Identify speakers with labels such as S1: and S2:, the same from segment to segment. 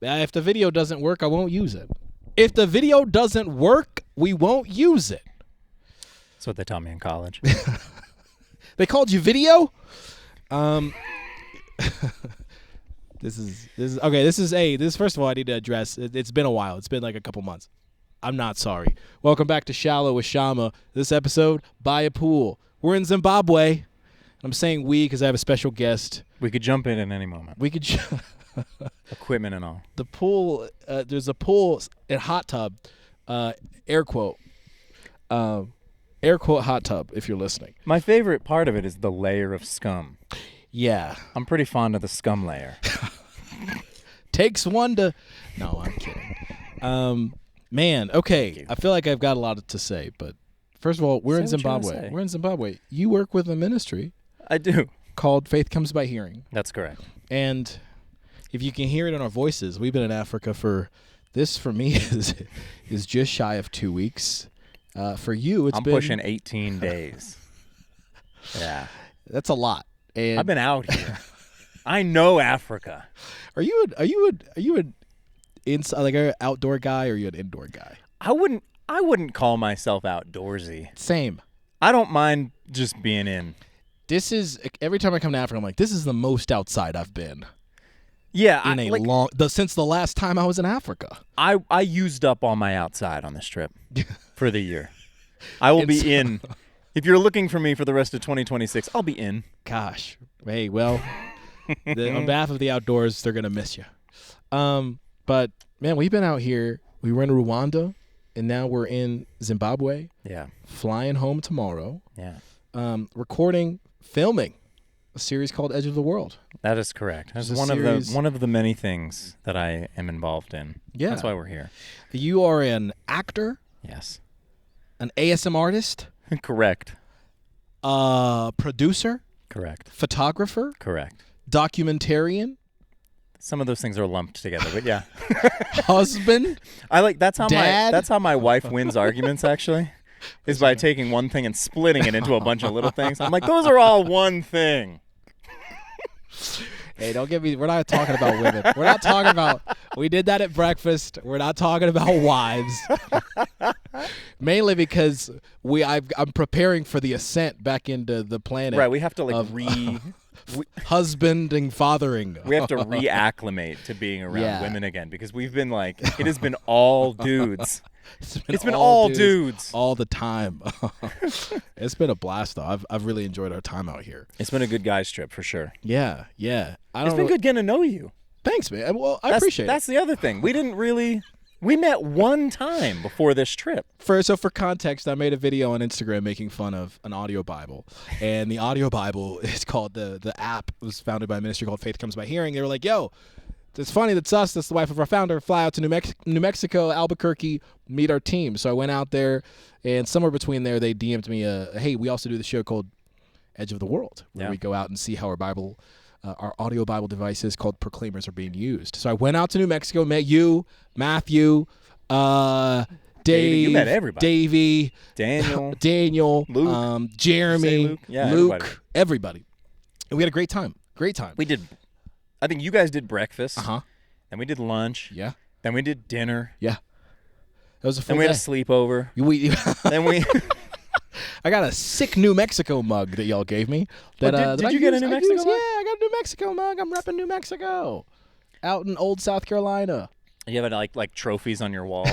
S1: If the video doesn't work, I won't use it. If the video doesn't work, we won't use it.
S2: That's what they taught me in college.
S1: They called you video? This is okay. This is first of all, I need to address. It's been a while. It's been like a couple months. I'm not sorry. Welcome back to Shallow with Shama. This episode, buy a pool. We're in Zimbabwe. I'm saying we because I have a special guest.
S2: We could jump in at any moment.
S1: We could.
S2: Equipment and all.
S1: The pool. There's a pool and hot tub. Air quote. Air quote hot tub. If you're listening.
S2: My favorite part of it is the layer of scum.
S1: Yeah.
S2: I'm pretty fond of the scum layer.
S1: Takes one to. No, I'm kidding. Man, okay. I feel like I've got a lot to say, but first of all, we're in Zimbabwe. We're in Zimbabwe. You work with a ministry.
S2: I do.
S1: Called Faith Comes by Hearing.
S2: That's correct.
S1: And if you can hear it in our voices, we've been in Africa for me is just shy of 2 weeks. For you,
S2: I'm pushing 18 days. Yeah.
S1: That's a lot. And
S2: I've been out here. I know Africa.
S1: Are you an inside like an outdoor guy or are you an indoor guy?
S2: I wouldn't call myself outdoorsy.
S1: Same.
S2: I don't mind just being in.
S1: This is every time I come to Africa, I'm like, this is the most outside I've been.
S2: Yeah,
S1: since the last time I was in Africa.
S2: I used up all my outside on this trip for the year. I will be in. If you're looking for me for the rest of 2026, I'll be in.
S1: Gosh, hey, well, on behalf of the outdoors, they're gonna miss you. But man, we've been out here. We were in Rwanda, and now we're in Zimbabwe.
S2: Yeah.
S1: Flying home tomorrow.
S2: Yeah.
S1: Filming a series called Edge of the World.
S2: That is correct. That's one of the many things that I am involved in.
S1: Yeah.
S2: That's why we're here.
S1: You are an actor.
S2: Yes.
S1: An ASM artist.
S2: Correct.
S1: Producer.
S2: Correct.
S1: Photographer.
S2: Correct.
S1: Documentarian.
S2: Some of those things are lumped together, but yeah.
S1: Husband.
S2: That's how my wife wins arguments actually. Is by taking one thing and splitting it into a bunch of little things. I'm like, those are all one thing.
S1: Hey, don't get me. We're not talking about women. We're not talking about. We did that at breakfast. We're not talking about wives. Mainly because I'm preparing for the ascent back into the planet.
S2: Right. We have to
S1: husbanding, fathering.
S2: We have to reacclimate to being around women again because we've been it has been all dudes. It's been all dudes
S1: all the time. It's been a blast though. I've really enjoyed our time out here.
S2: It's been a good guys trip for sure.
S1: Yeah.
S2: It's been good getting to know you.
S1: Thanks, man. Well, I appreciate it.
S2: That's the other thing. We met one time before this trip.
S1: For context, I made a video on Instagram making fun of an audio Bible. And the audio Bible is called, the app was founded by a ministry called Faith Comes by Hearing. They were like, yo, it's funny, that's us, that's the wife of our founder, fly out to New Mexico, Albuquerque, meet our team. So I went out there, and somewhere between there, they DM'd me, hey, we also do the show called Edge of the World, where we go out and see how our audio Bible devices called Proclaimers are being used. So I went out to New Mexico, met you, Matthew, Dave,
S2: you met everybody.
S1: Davey, Daniel,
S2: Luke,
S1: Jeremy,
S2: Luke,
S1: everybody. And we had a great time.
S2: We did. I think you guys did breakfast. Then we did lunch.
S1: Yeah.
S2: Then we did dinner.
S1: Yeah. That was a full
S2: Then we
S1: day.
S2: had a sleepover.
S1: Then we. I got a sick New Mexico mug that y'all gave me.
S2: Did you get a New Mexico mug?
S1: Yeah, I got a New Mexico mug. I'm repping New Mexico. Out in old South Carolina.
S2: You have like trophies on your wall.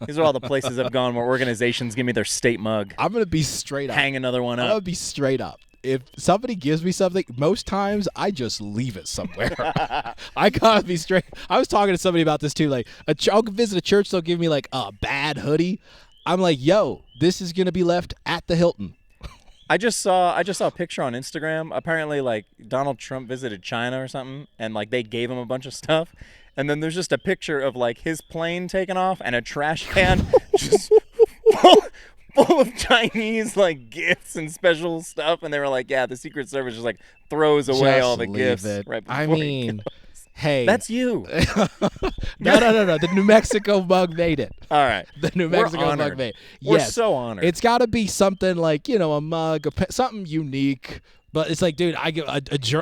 S2: These are all the places I've gone where organizations give me their state mug.
S1: I'm going to be straight up.
S2: Hang another one up.
S1: I'm going to be straight up. If somebody gives me something, most times I just leave it somewhere. I gotta be straight. I was talking to somebody about this too. Like, I'll visit a church, they'll give me like a bad hoodie. I'm like, yo, this is gonna be left at the Hilton.
S2: I just saw a picture on Instagram. Apparently, like Donald Trump visited China or something, and like they gave him a bunch of stuff. And then there's just a picture of like his plane taking off and a trash can just full of Chinese like gifts and special stuff, and they were like, "Yeah, the Secret Service just like throws away all the gifts." Right before
S1: I mean, hey,
S2: that's you.
S1: No. The New Mexico mug made it.
S2: All right,
S1: the New Mexico mug made it.
S2: We're
S1: yes,
S2: so honored.
S1: It's got to be something like a mug, something unique. But it's like, dude, I get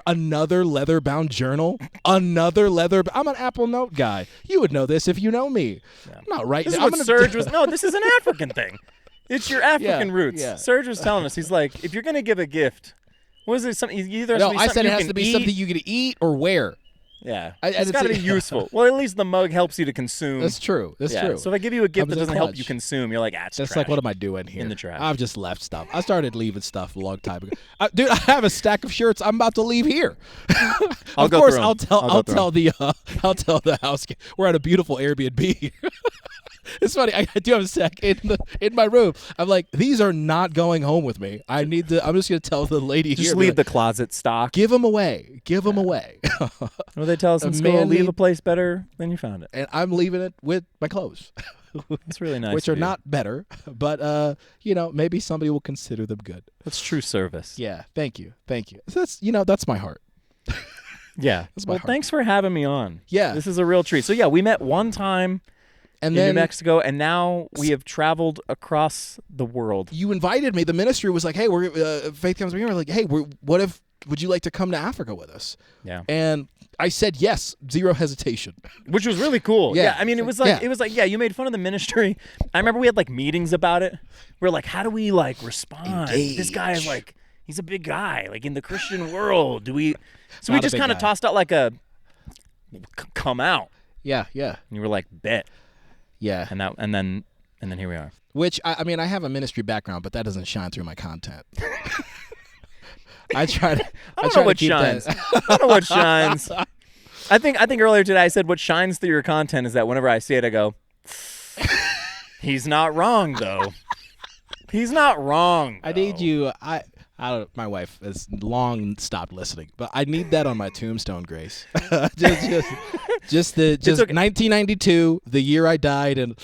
S1: another leather-bound journal, I'm an Apple Note guy. You would know this if you know me. Yeah. I'm not right.
S2: This is what Serge was. No, this is an African thing. It's your African roots. Yeah. Serge was telling us, he's like, if you're gonna give a gift, what is it? Something either.
S1: No, I said it has to be something you can eat or wear.
S2: Yeah, it's got to be useful. Well, at least the mug helps you to consume.
S1: That's true. That's true.
S2: So if I give you a gift that doesn't help you consume, you're like, it's
S1: that's
S2: trash.
S1: Like, what am I doing here?
S2: In the trash.
S1: I've just left stuff. I started leaving stuff a long time ago. Dude, I have a stack of shirts. I'm about to leave here. Of course, I'll tell the house. We're at a beautiful Airbnb. It's funny. I do have a stack in my room. I'm like, these are not going home with me. I'm just gonna tell the lady
S2: just
S1: here.
S2: Leave the closet stock.
S1: Give them away. Give them away.
S2: Well, they tell us in school, leave a place better than you found it.
S1: And I'm leaving it with my clothes.
S2: That's really nice.
S1: Which are not better, but maybe somebody will consider them good.
S2: That's true service.
S1: Yeah. Thank you. That's my heart.
S2: Yeah. Well, thanks for having me on.
S1: Yeah.
S2: This is a real treat. So yeah, we met one time. In New Mexico, and now we have traveled across the world.
S1: You invited me. The ministry was like, "Hey, Faith Comes Here." We're like, "Hey, would you like to come to Africa with us?"
S2: Yeah.
S1: And I said yes, zero hesitation.
S2: Which was really cool.
S1: Yeah.
S2: I mean, it was like, you made fun of the ministry. I remember we had like meetings about it. We were like, how do we like respond?
S1: Engage.
S2: This guy is like, he's a big guy, like in the Christian world. So we just kind of tossed out like come out.
S1: Yeah.
S2: And you were like, bet.
S1: Yeah.
S2: And then here we are.
S1: Which I mean, I have a ministry background, but that doesn't shine through my content. I don't know what shines.
S2: I don't know what shines. I think earlier today I said what shines through your content is that whenever I see it, I go, he's not wrong though. He's not wrong.
S1: I need you. I don't. My wife has long stopped listening, but I need that on my tombstone, Grace. just 1992, the year I died, and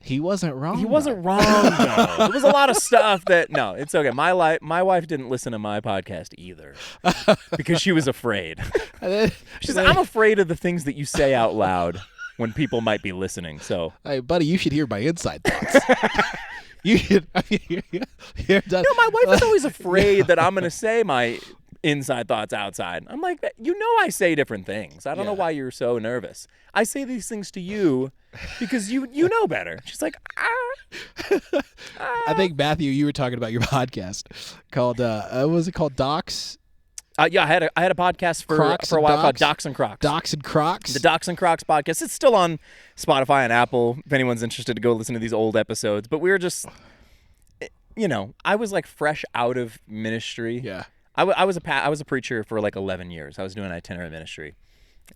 S1: he wasn't wrong.
S2: He wasn't wrong though. There was a lot of stuff that it's okay. My wife didn't listen to my podcast either because she was afraid. She's like, I'm afraid of the things that you say out loud when people might be listening. So,
S1: hey, buddy, you should hear my inside thoughts. You should. My
S2: wife is always afraid that I'm going to say my inside thoughts outside. I'm like, I say different things. I don't know why you're so nervous. I say these things to you because you know better. She's like,
S1: I think, Matthew, you were talking about your podcast called, what was it called? Docs?
S2: Yeah, I had a podcast for a while called Docs and Crocs.
S1: Docs and Crocs?
S2: The Docs and Crocs podcast. It's still on Spotify and Apple if anyone's interested to go listen to these old episodes. But we were just, I was like fresh out of ministry.
S1: Yeah.
S2: I was a preacher for like 11 years. I was doing itinerant ministry.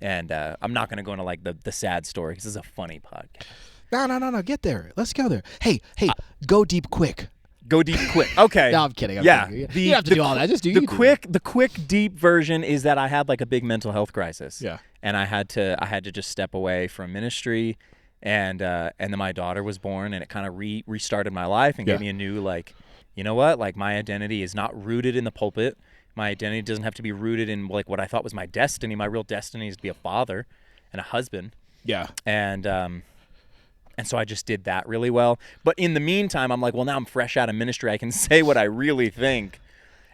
S2: And I'm not going to go into like the sad story because this is a funny podcast.
S1: No. Get there. Let's go there. Hey, go deep quick.
S2: Go deep quick. Okay.
S1: No, I'm kidding.
S2: Yeah.
S1: You don't have to do all that. Just do
S2: the quick deep version is that I had like a big mental health crisis.
S1: Yeah.
S2: And I had to just step away from ministry, and then my daughter was born, and it kind of restarted my life and gave me a new like, you know what? Like my identity is not rooted in the pulpit. My identity doesn't have to be rooted in like what I thought was my destiny. My real destiny is to be a father and a husband.
S1: Yeah.
S2: And so I just did that really well. But in the meantime, I'm like, well, now I'm fresh out of ministry. I can say what I really think.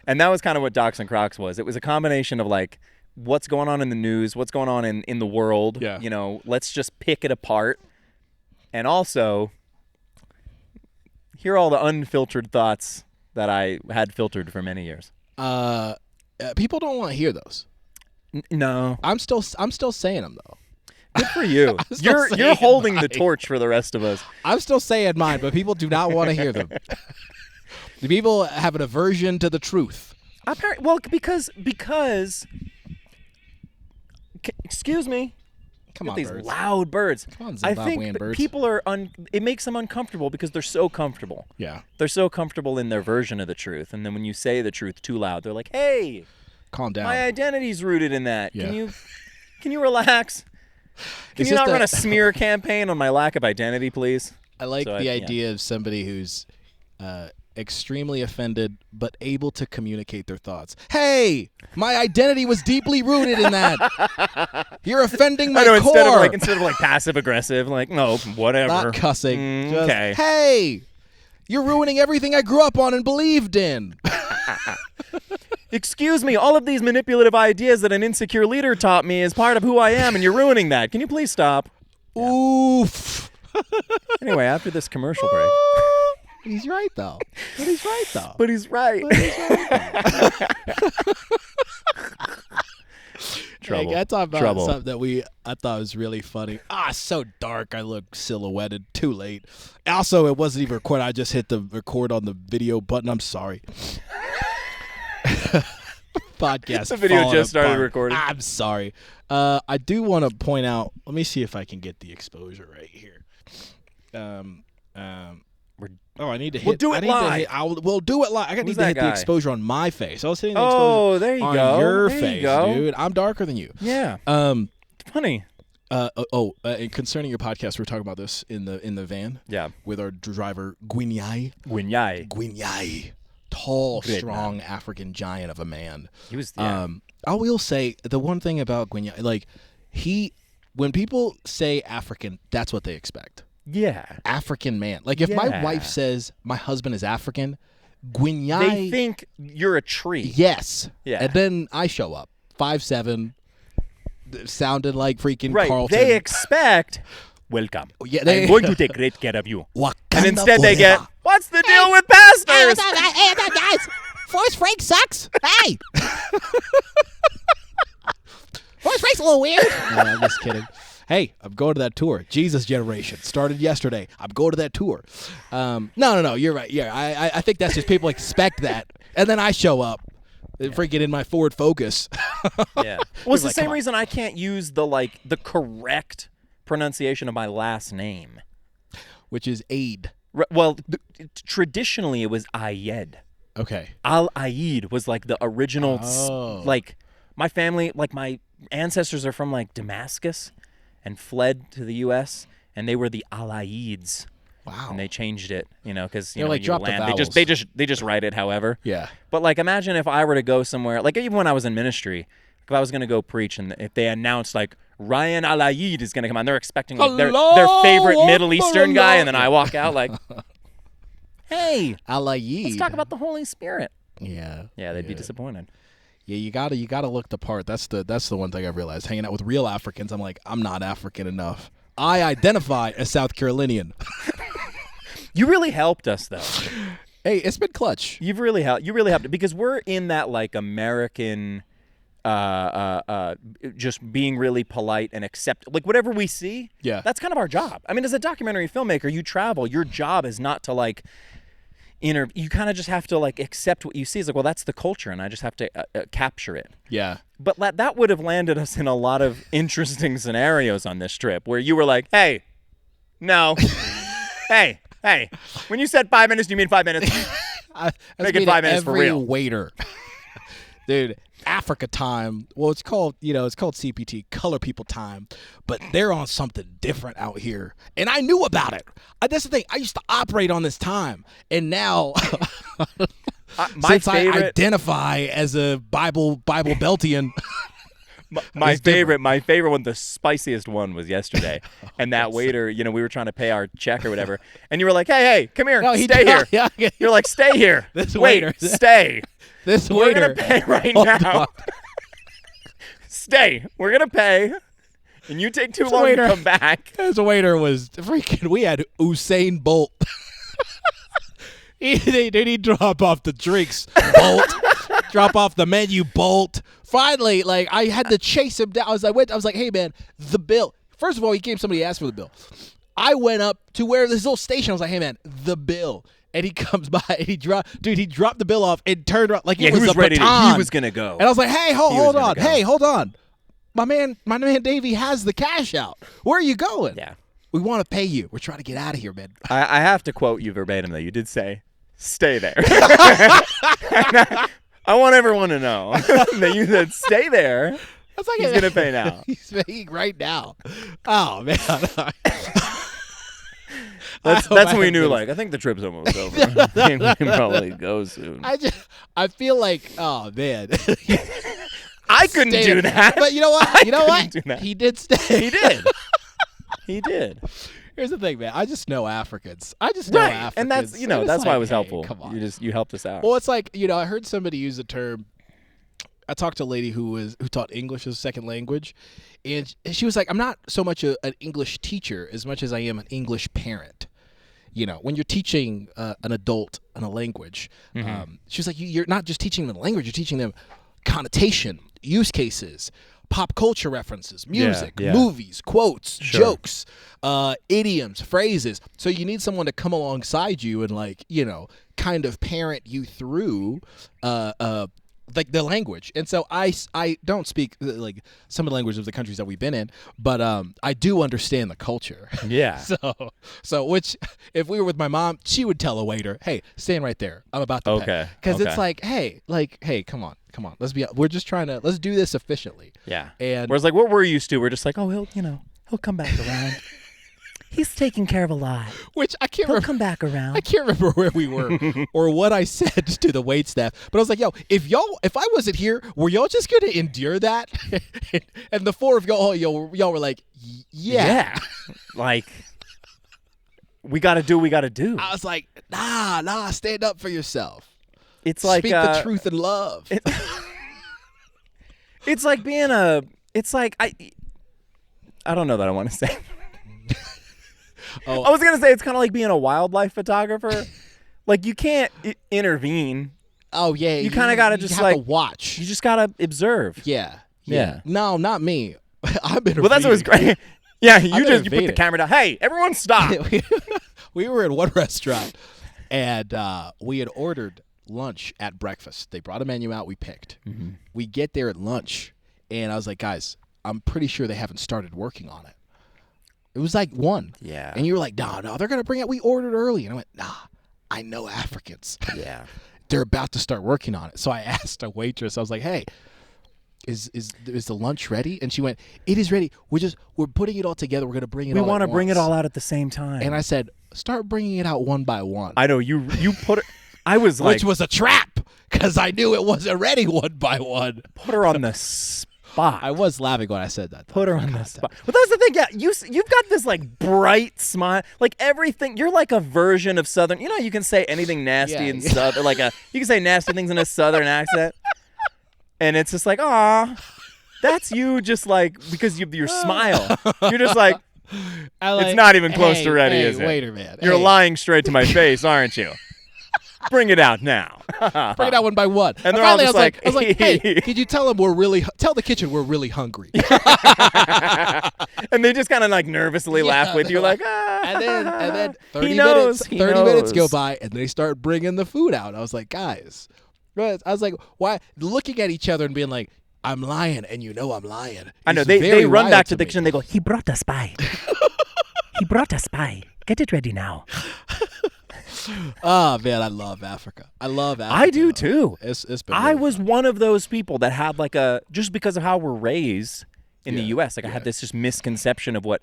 S2: And that was kind of what Docs and Crocs was. It was a combination of like, what's going on in the news, what's going on in the world.
S1: Yeah.
S2: Let's just pick it apart. And also, hear all the unfiltered thoughts that I had filtered for many years.
S1: People don't want to hear those.
S2: No.
S1: I'm still saying them though.
S2: Good for you. You're holding the torch for the rest of us.
S1: I'm still saying mine, but people do not want to hear them. The people have an aversion to the truth.
S2: Well, because excuse me.
S1: Come on,
S2: these
S1: birds.
S2: Loud birds.
S1: Come on,
S2: I
S1: Zimbabwean
S2: think
S1: birds.
S2: people it makes them uncomfortable because they're so comfortable.
S1: Yeah.
S2: They're so comfortable in their version of the truth, and then when you say the truth too loud, they're like, "Hey,
S1: calm down.
S2: My identity's rooted in that.
S1: Yeah.
S2: Can you relax? Can you not run a smear campaign on my lack of identity, please?"
S1: I like the idea of somebody who's extremely offended but able to communicate their thoughts. Hey, my identity was deeply rooted in that. You're offending my core.
S2: Instead of passive aggressive, like, no, whatever.
S1: Not cussing.
S2: Okay.
S1: Hey, you're ruining everything I grew up on and believed in.
S2: Excuse me, all of these manipulative ideas that an insecure leader taught me is part of who I am, and you're ruining that. Can you please stop?
S1: Oof.
S2: Anyway, after this commercial break.
S1: He's right, though. But he's right, though.
S2: But he's right. Trouble.
S1: Hey, I talked about
S2: Trouble.
S1: something that I thought was really funny. So dark. I look silhouetted. Too late. Also, it wasn't even recorded. I just hit the record on the video button. I'm sorry. Podcast.
S2: The video
S1: falling
S2: just started
S1: apart.
S2: recording.
S1: I'm sorry. I do want to point out. Let me see if I can get the exposure right here. I need to hit.
S2: We'll do it live.
S1: We'll do it live. I need to hit the
S2: guy?
S1: exposure on my face. I was hitting the exposure
S2: there you
S1: on
S2: go.
S1: your
S2: There
S1: face,
S2: you go.
S1: dude. I'm darker than you.
S2: Yeah. Funny.
S1: And concerning your podcast, we were talking about this in the van.
S2: Yeah.
S1: With our driver Gwinyai.
S2: Gwinyai.
S1: Tall,
S2: Great
S1: strong
S2: man.
S1: African giant of a man.
S2: He was. Yeah.
S1: I will say the one thing about Gwinyai, like when people say African, that's what they expect.
S2: Yeah.
S1: African man. Like if my
S2: Yeah.
S1: wife says my husband is African, Gwinyai.
S2: They think you're a tree.
S1: Yes.
S2: Yeah.
S1: And then I show up 5'7", sounded like freaking
S2: Right.
S1: Carlton.
S2: They expect. Welcome.
S1: Yeah,
S2: I'm going to take great care of you.
S1: Wakanda
S2: And instead they get,
S1: forever.
S2: what's the deal with pastors?
S1: Hey, guys, Forrest Frank sucks. Hey. Forrest Frank's a little weird. No, I'm just kidding. Hey, I'm going to that tour. Jesus Generation started yesterday. I'm going to that tour. No. You're right. Yeah, I think that's just people expect that, and then I show up, freaking in my Ford Focus.
S2: Yeah. Well, it's the
S1: like,
S2: same
S1: come on.
S2: reason I can't use the correct pronunciation of my last name.
S1: Which is Ayd.
S2: Well, traditionally it was Ayd.
S1: Okay.
S2: Al-Aid was like the original,
S1: Oh.
S2: like my family, like my ancestors are from like Damascus and fled to the U.S. and they were the Al-Aids.
S1: Wow.
S2: And they changed it, because
S1: They're like,
S2: you
S1: drop the
S2: land,
S1: vowels.
S2: they just write it however.
S1: Yeah.
S2: But like, imagine if I were to go somewhere, like even when I was in ministry, if I was going to go preach, and if they announced like Ryan Ayd is going to come on, they're expecting like their favorite Middle Eastern guy, and then I walk out like, hey,
S1: Al-Aid.
S2: let's talk about the Holy Spirit.
S1: Yeah.
S2: Yeah, they'd be disappointed.
S1: Yeah, you gotta look the part. That's the one thing I've realized. Hanging out with real Africans, I'm like, I'm not African enough. I identify as South Carolinian.
S2: You really helped us though.
S1: Hey, it's been clutch.
S2: You really helped because we're in that like American just being really polite and accept like whatever we see.
S1: Yeah.
S2: That's kind of our job. I mean, as a documentary filmmaker, you travel. Your job is not to like you kind of just have to like accept what you see. It's like, well, that's the culture, and I just have to capture it.
S1: Yeah.
S2: But that would have landed us in a lot of interesting scenarios on this trip where you were like, hey, no, hey, when you said 5 minutes, do you mean 5 minutes? Make it 5 minutes for real.
S1: Every waiter, dude. Africa time. Well, it's called CPT, Color People Time, but they're on something different out here, and I knew about it. That's the thing. I used to operate on this time, and now since I identify as a Bible Beltian.
S2: My favorite one, the spiciest one was yesterday. And that waiter, we were trying to pay our check or whatever. And you were like, hey, come here, stay here.
S1: Yeah.
S2: You're like, stay here.
S1: This
S2: Wait,
S1: waiter.
S2: stay.
S1: This
S2: We're
S1: waiter.
S2: going to pay right now. Stay. We're going to pay. And you take too long to come back.
S1: This waiter was freaking, we had Usain Bolt. He'd drop off the drinks, Bolt. Drop off the menu, Bolt. Finally, like, I had to chase him down. I was like, hey, man, the bill. First of all, he came, somebody asked for the bill. I went up to where this little station. I was like, hey, man, the bill. And he comes by, and he dropped the bill off and turned around like it was a
S2: ready
S1: baton.
S2: He was going to go.
S1: And I was like, hey, hold on.
S2: Go.
S1: Hey, hold on. My man Davey has the cash out. Where are you going?
S2: Yeah.
S1: We want to pay you. We're trying to get out of here, man.
S2: I have to quote you verbatim, though. You did say, stay there. I want everyone to know that you said, stay there.
S1: That's like
S2: He's going to pay now.
S1: He's paying right now. Oh, man.
S2: That's when we knew, like, I think the trip's almost over. I think we can probably go soon.
S1: I feel like, oh, man.
S2: I couldn't do that.
S1: But you know what?
S2: I couldn't do that.
S1: He did stay.
S2: He did. He did.
S1: Here's the thing, man. I just know Africans. I just know Africans.
S2: And that's
S1: And
S2: that's
S1: it's
S2: why
S1: like,
S2: it was
S1: hey,
S2: helpful.
S1: Come on.
S2: You helped us out.
S1: Well, it's like, I heard somebody use the term. I talked to a lady who taught English as a second language, and she was like, I'm not so much an English teacher as much as I am an English parent. When you're teaching an adult in a language, she was like, you're not just teaching them the language, you're teaching them connotation, use cases, pop culture references, music, movies, quotes, jokes, idioms, phrases. So you need someone to come alongside you and kind of parent you through like the language. And so I don't speak like some of the languages of the countries that we've been in, but I do understand the culture.
S2: Yeah.
S1: So which if we were with my mom, she would tell a waiter, "Hey, stand right there. I'm about to pay." Because it's like, hey, come on. We're just trying to let's do this efficiently.
S2: Yeah.
S1: And
S2: whereas like what we're used to, we're just like, oh, he'll come back around. He's taking care of a lot.
S1: Which I can't
S2: He'll
S1: remember.
S2: come back around.
S1: I can't remember where we were or what I said to the wait staff, but I was like, "Yo, if I wasn't here, were y'all just gonna endure that?" And the four of y'all were like, "Yeah."
S2: Like, we got to do what we got to do.
S1: I was like, "Nah, stand up for yourself.
S2: It's like
S1: speak the truth in love."
S2: It's like being It's like I don't know that I want to say.
S1: Oh.
S2: I was gonna say it's kind of like being a wildlife photographer. Like you can't intervene.
S1: Oh yeah,
S2: you kind of gotta just
S1: have
S2: like
S1: to watch.
S2: You just gotta observe.
S1: Yeah.
S2: No,
S1: not me. I've been.
S2: Well, that's what was great. Yeah, you put the
S1: evading.
S2: camera down. Hey, everyone, stop.
S1: We were in one restaurant, and we had ordered lunch at breakfast. They brought a menu out. We picked. Mm-hmm. We get there at lunch, and I was like, guys, I'm pretty sure they haven't started working on it. It was like 1.
S2: Yeah.
S1: And you were like, no, they're going to bring it. We ordered early. And I went, nah, I know Africans.
S2: Yeah.
S1: They're about to start working on it. So I asked a waitress, I was like, hey, is the lunch ready? And she went, it is ready. We're putting it all together. We're going to bring it all at once.
S2: We want to bring it all out at the same time.
S1: And I said, start bringing it out one by one.
S2: I know. You put it. I was like.
S1: Which was a trap because I knew it wasn't ready one by one.
S2: Put her on the spot.
S1: I was laughing when I said that.
S2: Put her on the spot. But that's the thing. Yeah, you've got this like bright smile. Like everything. You're like a version of Southern. You can say anything nasty in Southern. You can say nasty things in a Southern accent. And it's just like, aw, that's you just like, because of your smile. You're just like, it's not even close to ready, is it?
S1: Wait a minute.
S2: You're lying straight to my face, aren't you? Bring it out now.
S1: Bring it out one by one.
S2: And they're all just
S1: I was like, hey, could you tell them tell the kitchen we're really hungry.
S2: And they just kind of like nervously laugh with you like,
S1: And then 30
S2: 30
S1: minutes go by and they start bringing the food out. I was like, guys. I was like, why? Looking at each other and being like, I'm lying and I'm lying.
S2: I know. They run back to the kitchen and they go, he brought us pie. He brought us pie. Get it ready now.
S1: Oh man, I love Africa.
S2: I do too.
S1: It's been.
S2: I was one of those people that had like just because of how we're raised in the U.S. Like I had this just misconception of what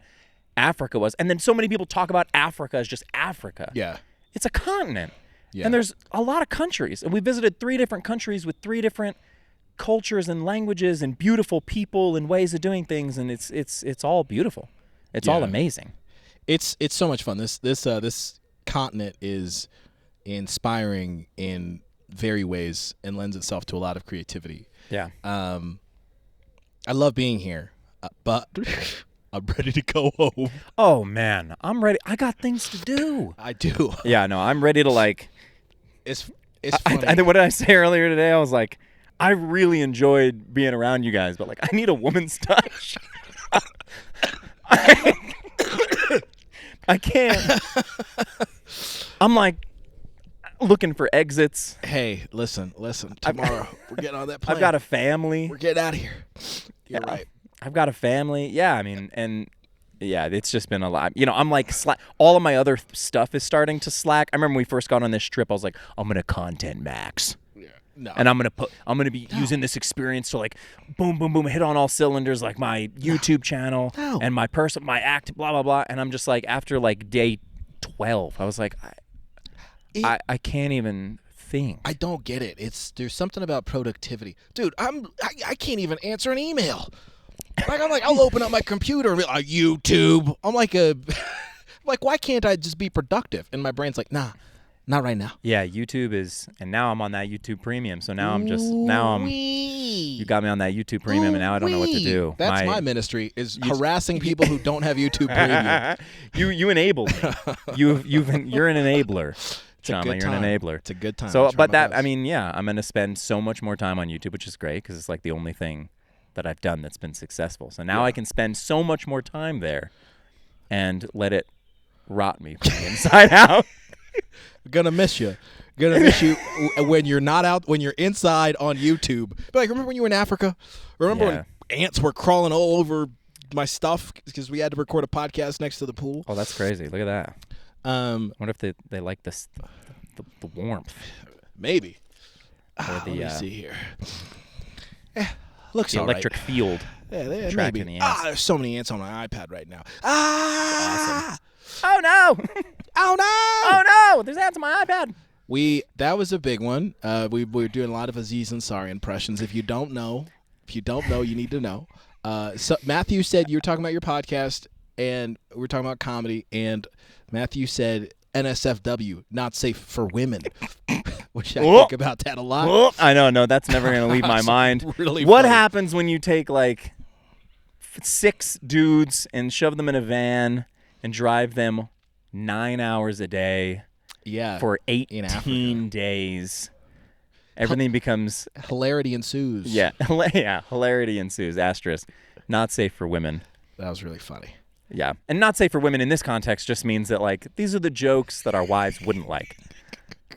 S2: Africa was, and then so many people talk about Africa as just Africa.
S1: Yeah,
S2: it's a continent,
S1: and
S2: there's a lot of countries, and we visited 3 different countries with 3 different cultures and languages and beautiful people and ways of doing things, and it's all beautiful. It's all amazing.
S1: It's so much fun. This continent is inspiring in very ways and lends itself to a lot of creativity.
S2: Yeah.
S1: I love being here, but I'm ready to go home.
S2: Oh man, I'm ready. I got things to do.
S1: I do.
S2: Yeah, no, I'm ready to like.
S1: It's funny.
S2: What did I say earlier today? I was like, I really enjoyed being around you guys, but like, I need a woman's touch. I can't. I'm like looking for exits.
S1: Hey, listen. Tomorrow we're getting on that plane.
S2: I've got a family.
S1: We're getting out of here. You're right.
S2: I've got a family. Yeah, I mean, and yeah, it's just been a lot. I'm like all of my other stuff is starting to slack. I remember when we first got on this trip, I was like, I'm gonna content max.
S1: Yeah. No.
S2: And I'm gonna be using this experience to like boom, boom, boom, hit on all cylinders, like my YouTube channel and my act, blah blah blah. And I'm just like, after like day 12, I was like, I can't even think.
S1: I don't get it. There's something about productivity, dude. I can't even answer an email. Like I'll open up my computer and be like, YouTube. I'm like Like, why can't I just be productive? And my brain's like, nah, not right now.
S2: Yeah, YouTube is, and now I'm on that YouTube Premium. So now I'm you got me on that YouTube Premium, and now I don't know what to do.
S1: That's my ministry, is harassing people who don't have YouTube Premium.
S2: You enable me. You're an enabler. Shama, you're an enabler.
S1: It's a good time.
S2: So, but that, I mean, yeah, I'm going to spend so much more time on YouTube, which is great because it's like the only thing that I've done that's been successful. So now I can spend so much more time there and let it rot me from the inside out.
S1: Gonna miss you. Gonna miss you when you're not out, when you're inside on YouTube. But like, remember when you were in Africa? Remember when ants were crawling all over my stuff because we had to record a podcast next to the pool?
S2: Oh, that's crazy. Look at that. I wonder if they like this, the warmth.
S1: Maybe.
S2: Or
S1: let me see here. Looks
S2: the
S1: all
S2: electric
S1: right.
S2: field.
S1: Yeah,
S2: tracking
S1: maybe.
S2: the ants.
S1: There's so many ants on my iPad right now. Awesome.
S2: Oh no!
S1: Oh no!
S2: Oh no! There's ants on my iPad.
S1: That was a big one. We were doing a lot of Aziz Ansari impressions. If you don't know, you need to know. So Matthew said you were talking about your podcast, and we were talking about comedy, and Matthew said NSFW, not safe for women. Which I think about that a lot.
S2: I know, no, that's never gonna leave my mind.
S1: Really
S2: what
S1: funny.
S2: happens when you take like 6 dudes and shove them in a van and drive them 9 hours a day?
S1: Yeah,
S2: for 18 days. Everything becomes...
S1: Hilarity ensues.
S2: Yeah, hilarity ensues. Asterisk. Not safe for women.
S1: That was really funny.
S2: Yeah, and not safe for women in this context just means that, like, these are the jokes that our wives wouldn't like.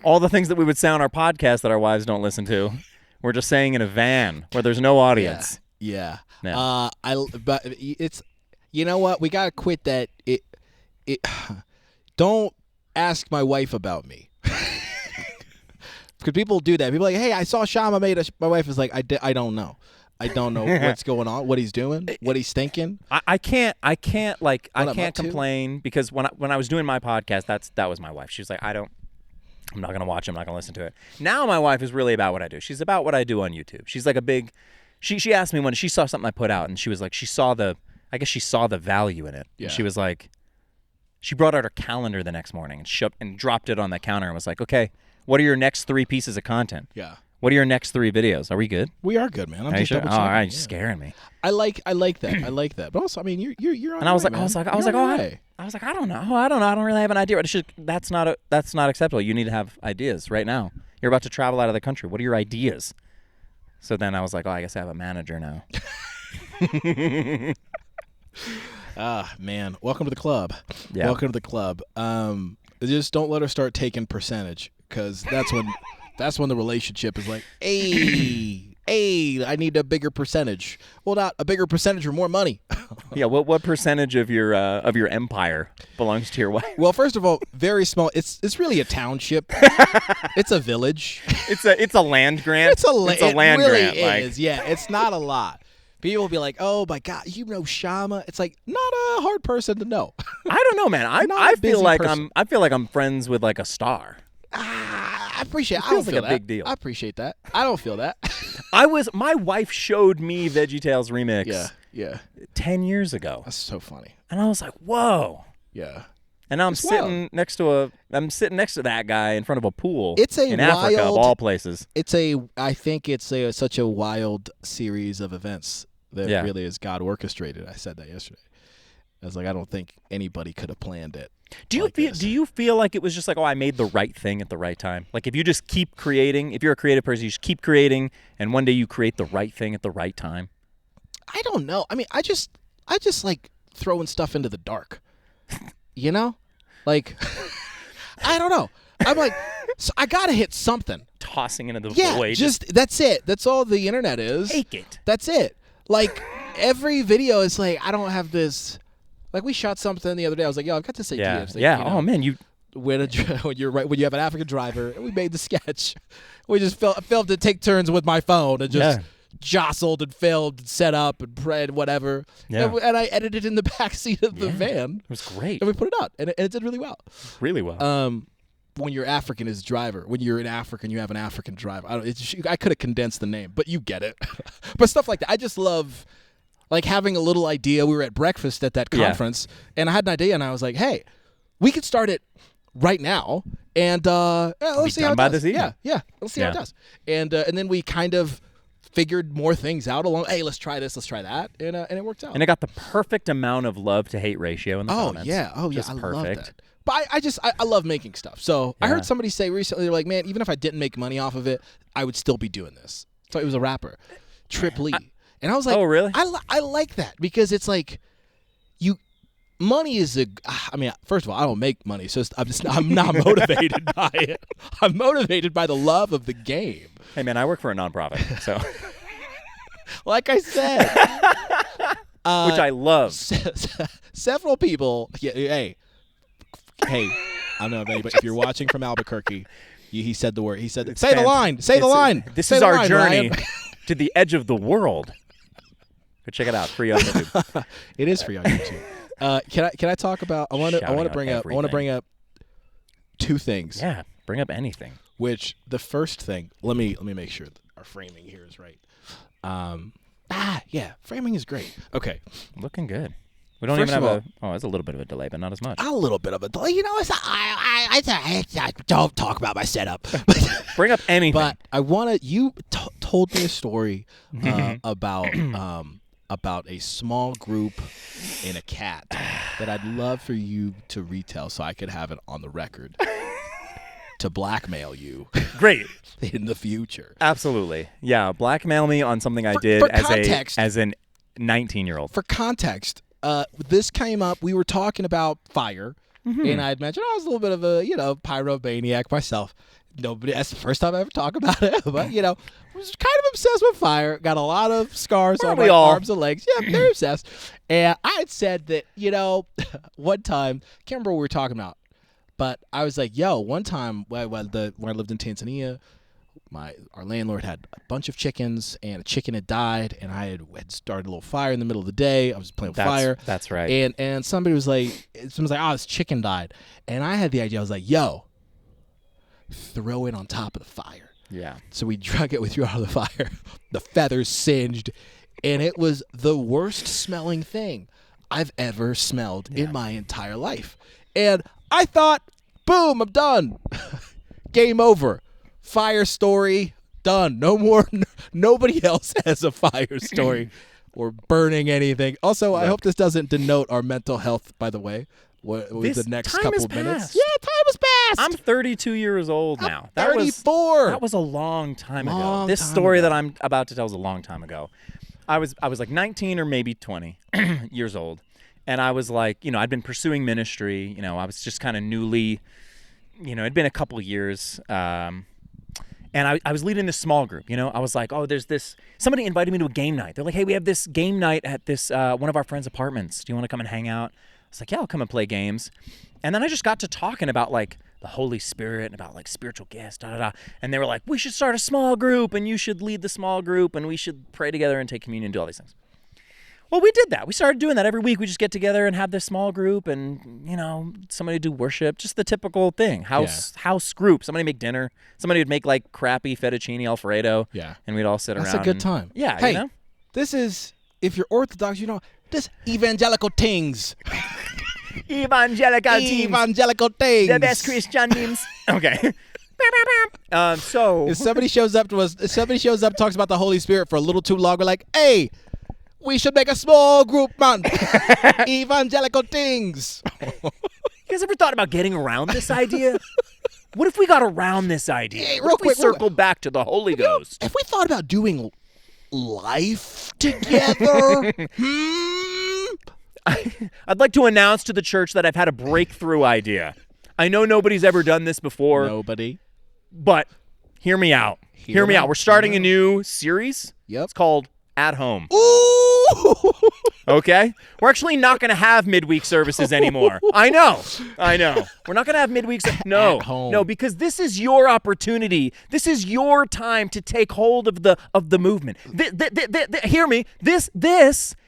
S2: All the things that we would say on our podcast that our wives don't listen to, we're just saying in a van where there's no audience.
S1: Yeah. But it's... You know what? We got to quit that... Don't ask my wife about me. Because people do that. People are like, hey, I saw Shama made my wife is like, I don't know. I don't know what's going on, what he's doing, what he's thinking.
S2: I can't complain because when I was doing my podcast, that was my wife. She was like, I'm not gonna watch it, I'm not gonna listen to it. Now my wife is really about what I do. She's about what I do on YouTube. She's like a big she asked me when she saw something I put out, and she was like, she saw the value in it.
S1: Yeah.
S2: And she was like, she brought out her calendar the next morning and dropped it on the counter and was like, okay, what are your next 3 pieces of content?
S1: Yeah.
S2: What are your next 3 videos? Are we good?
S1: We are good, man. I'm just
S2: sure?
S1: double checking.
S2: All right, you're scaring me.
S1: I like that. I like that. But also, I mean, you're on.
S2: And I was like,
S1: I
S2: I don't know. I don't really have an idea. That's not acceptable. You need to have ideas right now. You're about to travel out of the country. What are your ideas? So then I was like, I guess I have a manager now.
S1: Man, welcome to the club.
S2: Yeah.
S1: Welcome to the club. Just don't let her start taking percentage, because that's when the relationship is like, hey, I need a bigger percentage. Well, not a bigger percentage or more money.
S2: Yeah. What percentage of your empire belongs to your wife?
S1: Well, first of all, very small. It's really a township. It's a village.
S2: It's a land grant.
S1: It's a land
S2: really
S1: grant.
S2: Like.
S1: Is. Yeah. It's not a lot. People will be like, oh my God, you know Shama. It's like not a hard person to know.
S2: I don't know, man. I feel like I'm friends with like a star.
S1: I appreciate it.
S2: Feels like a big deal.
S1: I appreciate that. I don't feel that.
S2: My wife showed me VeggieTales Remix.
S1: Yeah.
S2: 10 years ago.
S1: That's so funny.
S2: And I was like, whoa.
S1: Yeah.
S2: And now I'm sitting next to that guy in front of a pool.
S1: It's
S2: in Africa of all places.
S1: I think it's such a wild series of events that really is God orchestrated. I said that yesterday. I was like, I don't think anybody could have planned it.
S2: Do you feel like it was just like, I made the right thing at the right time? Like if you just keep creating, if you're a creative person, you just keep creating, and one day you create the right thing at the right time?
S1: I don't know. I mean, I just like throwing stuff into the dark. You know? Like, I don't know. I'm like, so I got to hit something.
S2: Tossing into the void.
S1: That's it. That's all the internet is.
S2: Take it.
S1: That's it. Like, every video is like, I don't have this. Like, we shot something the other day. I was like, I've got this idea.
S2: Yeah.
S1: Like,
S2: yeah.
S1: You know,
S2: oh, man.
S1: When you have an African driver, and we made the sketch. We just filmed to take turns with my phone and just jostled and filmed and set up and prayed, whatever.
S2: Yeah.
S1: And I edited in the backseat of the van.
S2: It was great.
S1: And we put it out, and it did really well.
S2: Really well.
S1: When you're African as driver, when you're an African, you have an African driver. I could have condensed the name, but you get it. But stuff like that. I just love, like, having a little idea. We were at breakfast at that conference, and I had an idea, and I was like, hey, we could start it right now, and let's see how it
S2: by
S1: does.
S2: this evening.
S1: Yeah. Let's see how it does. And then we kind of figured more things out along. Hey, let's try this, let's try that, and it worked out.
S2: And it got the perfect amount of love to hate ratio in the comments.
S1: Just
S2: I
S1: love that. But I love making stuff. So I heard somebody say recently, they're like, man, even if I didn't make money off of it, I would still be doing this. So it was a rapper, Trip Lee, and I was like,
S2: oh really?
S1: I like that because it's like money is I mean, first of all, I don't make money, so I'm not motivated by it. I'm motivated by the love of the game.
S2: Hey man, I work for a nonprofit, so
S1: like I said,
S2: which I love.
S1: Several people. Yeah, hey, I don't know if anybody. If you're watching from Albuquerque, he said the word. He said, "Say the line. Say the line."
S2: This is our journey to the edge of the world. Go check it out. Free on YouTube.
S1: It is free on YouTube. Can I talk about? I want to bring up two things.
S2: Yeah, bring up anything.
S1: Which the first thing? Let me make sure that our framing here is right. Yeah, framing is great. Okay,
S2: looking good. We don't even have there's a little bit of a delay, but not as much.
S1: A little bit of a delay. You know, I don't talk about my setup.
S2: Bring up anything.
S1: But I want to. You told me a story about a small group and a cat that I'd love for you to retell so I could have it on the record to blackmail you.
S2: Great.
S1: In the future.
S2: Absolutely. Yeah, blackmail me on something I did as a 19-year-old.
S1: For context, this came up. We were talking about fire, and I had mentioned I was a little bit of a pyromaniac myself. That's the first time I ever talk about it, but was kind of obsessed with fire. Got a lot of scars on my arms and legs. Yeah, very obsessed. And I had said that one time, can't remember what we were talking about, but I was like, one time when I lived in Tanzania, our landlord had a bunch of chickens, and a chicken had died, and I had started a little fire in the middle of the day. I was playing with fire.
S2: That's right.
S1: And somebody was like, oh, this chicken died. And I had the idea. I was like, throw it on top of the fire.
S2: Yeah.
S1: So we threw it out of the fire. The feathers singed, and it was the worst smelling thing I've ever smelled in my entire life. And I thought, boom, I'm done. Game over. Fire story done. No more. Nobody else has a fire story or burning anything. Also, I hope this doesn't denote our mental health, by the way. What was the next couple of minutes? Yeah, time has passed.
S2: I'm 32 years old now.
S1: I'm 34.
S2: That was a long time ago. This story that I'm about to tell was a long time ago. I was like 19 or maybe 20 years old, and I was like, I'd been pursuing ministry. I was just kind of newly, it'd been a couple years. And I was leading this small group, I was like, there's this, somebody invited me to a game night. They're like, hey, we have this game night at this one of our friends' apartments. Do you want to come and hang out? I was like, yeah, I'll come and play games. And then I just got to talking about like the Holy Spirit and about like spiritual gifts, And they were like, we should start a small group, and you should lead the small group, and we should pray together and take communion and do all these things. Well, we did that. We started doing that every week. We just get together and have this small group, and somebody do worship, just the typical thing. House group. Somebody make dinner. Somebody would make like crappy fettuccine Alfredo. Yeah, and we'd all sit around.
S1: That's a good time.
S2: Yeah,
S1: hey, this is, if you're Orthodox, this evangelical things.
S2: Evangelical
S1: things.
S2: The best Christian names. Okay. So
S1: if somebody shows up, talks about the Holy Spirit for a little too long, we're like, hey, we should make a small group, man. Evangelical things.
S2: You guys ever thought about getting around this idea? What if we got around this idea?
S1: Hey,
S2: what if we circled back to the Holy Ghost?
S1: If we thought about doing life together?
S2: I'd like to announce to the church that I've had a breakthrough idea. I know nobody's ever done this before.
S1: Nobody.
S2: But hear me out. Hear me out. We're starting a new series.
S1: Yep.
S2: It's called At Home.
S1: Ooh!
S2: Okay? We're actually not going to have midweek services anymore. I know. We're not going to have midweek No.
S1: At home.
S2: No, because this is your opportunity. This is your time to take hold of the movement. Hear me. This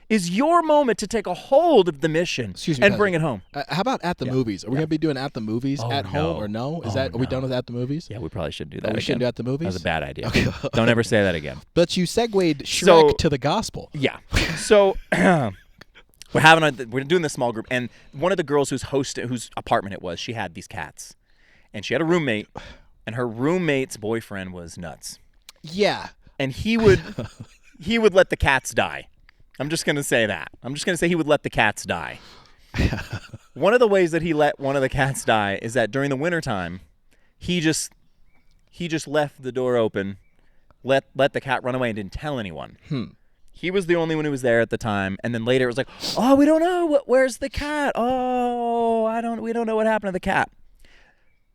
S2: is your moment to take a hold of the mission and bring it home.
S1: How about at the movies? Are we going to be doing at the movies at home or no? Are we done with at the movies?
S2: Yeah, we probably should do that.
S1: We shouldn't do at the movies?
S2: That was a bad idea. Okay. Don't ever say that again.
S1: But you segued Shrek to the gospel.
S2: Yeah. So we're doing this small group, and one of the girls whose apartment it was, she had these cats, and she had a roommate, and her roommate's boyfriend was nuts.
S1: Yeah.
S2: And he would let the cats die. I'm just gonna say that. I'm just gonna say he would let the cats die. One of the ways that he let one of the cats die is that during the wintertime, he just left the door open, let the cat run away, and didn't tell anyone. He was the only one who was there at the time, and then later it was like, oh, we don't know, where's the cat? Oh, we don't know what happened to the cat.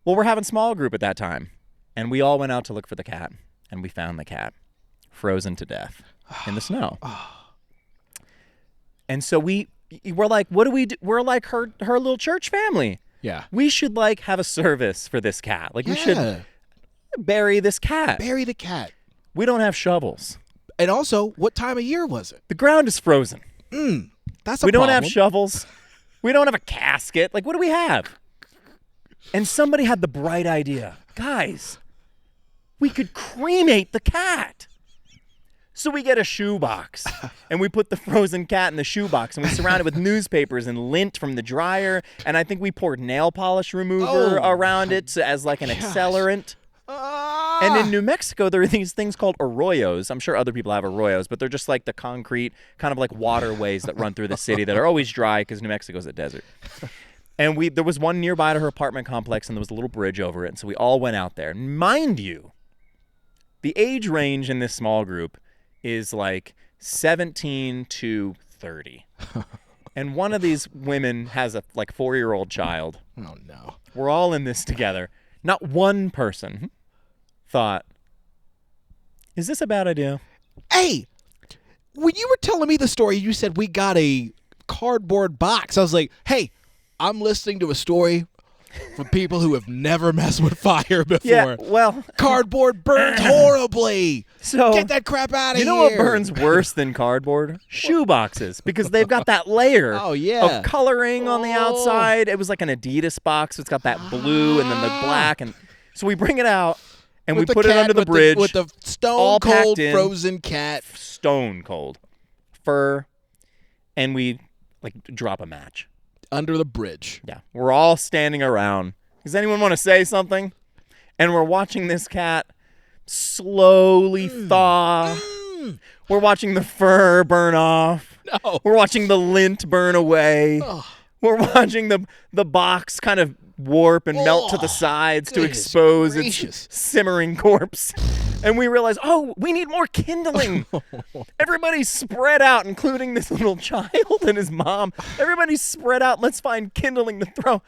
S2: Well, we're having small group at that time, and we all went out to look for the cat, and we found the cat, frozen to death in the snow. And so we're like, what do we do? We're like her little church family.
S1: Yeah.
S2: We should like have a service for this cat. Like we should bury this cat.
S1: Bury the cat.
S2: We don't have shovels.
S1: And also, what time of year was it?
S2: The ground is frozen.
S1: That's a
S2: We don't
S1: problem.
S2: have shovels. We don't have a casket. Like, what do we have? And somebody had the bright idea. Guys, we could cremate the cat. So we get a shoebox, and we put the frozen cat in the shoebox, and we surround it with newspapers and lint from the dryer, and I think we poured nail polish remover around it as like an accelerant. And in New Mexico, there are these things called arroyos. I'm sure other people have arroyos, but they're just like the concrete, kind of like waterways that run through the city that are always dry because New Mexico's a desert. And there was one nearby to her apartment complex, and there was a little bridge over it, and so we all went out there. Mind you, the age range in this small group is like 17 to 30. And one of these women has a like 4-year-old child.
S1: Oh, no.
S2: We're all in this together. Not one person thought, is this a bad idea?
S1: Hey, when you were telling me the story, you said we got a cardboard box. I was like, hey, I'm listening to a story from people who have never messed with fire before.
S2: Yeah, well,
S1: cardboard burns horribly.
S2: So
S1: get that crap out of here.
S2: You know what burns worse than cardboard? Shoe boxes, because they've got that layer of coloring on the outside. It was like an Adidas box. It's got that blue and then the black. And so we bring it out and we put it under the bridge.
S1: With the stone cold frozen cat.
S2: Stone cold. Fur. And we like drop a match.
S1: Under the bridge.
S2: Yeah. We're all standing around. Does anyone want to say something? And we're watching this cat slowly thaw. We're watching the fur burn off.
S1: No.
S2: We're watching the lint burn away.
S1: Oh.
S2: We're watching the box kind of warp and melt to the sides to expose its simmering corpse. And we realize, oh, we need more kindling. Everybody's spread out, including this little child and his mom. Everybody's spread out. Let's find kindling to throw.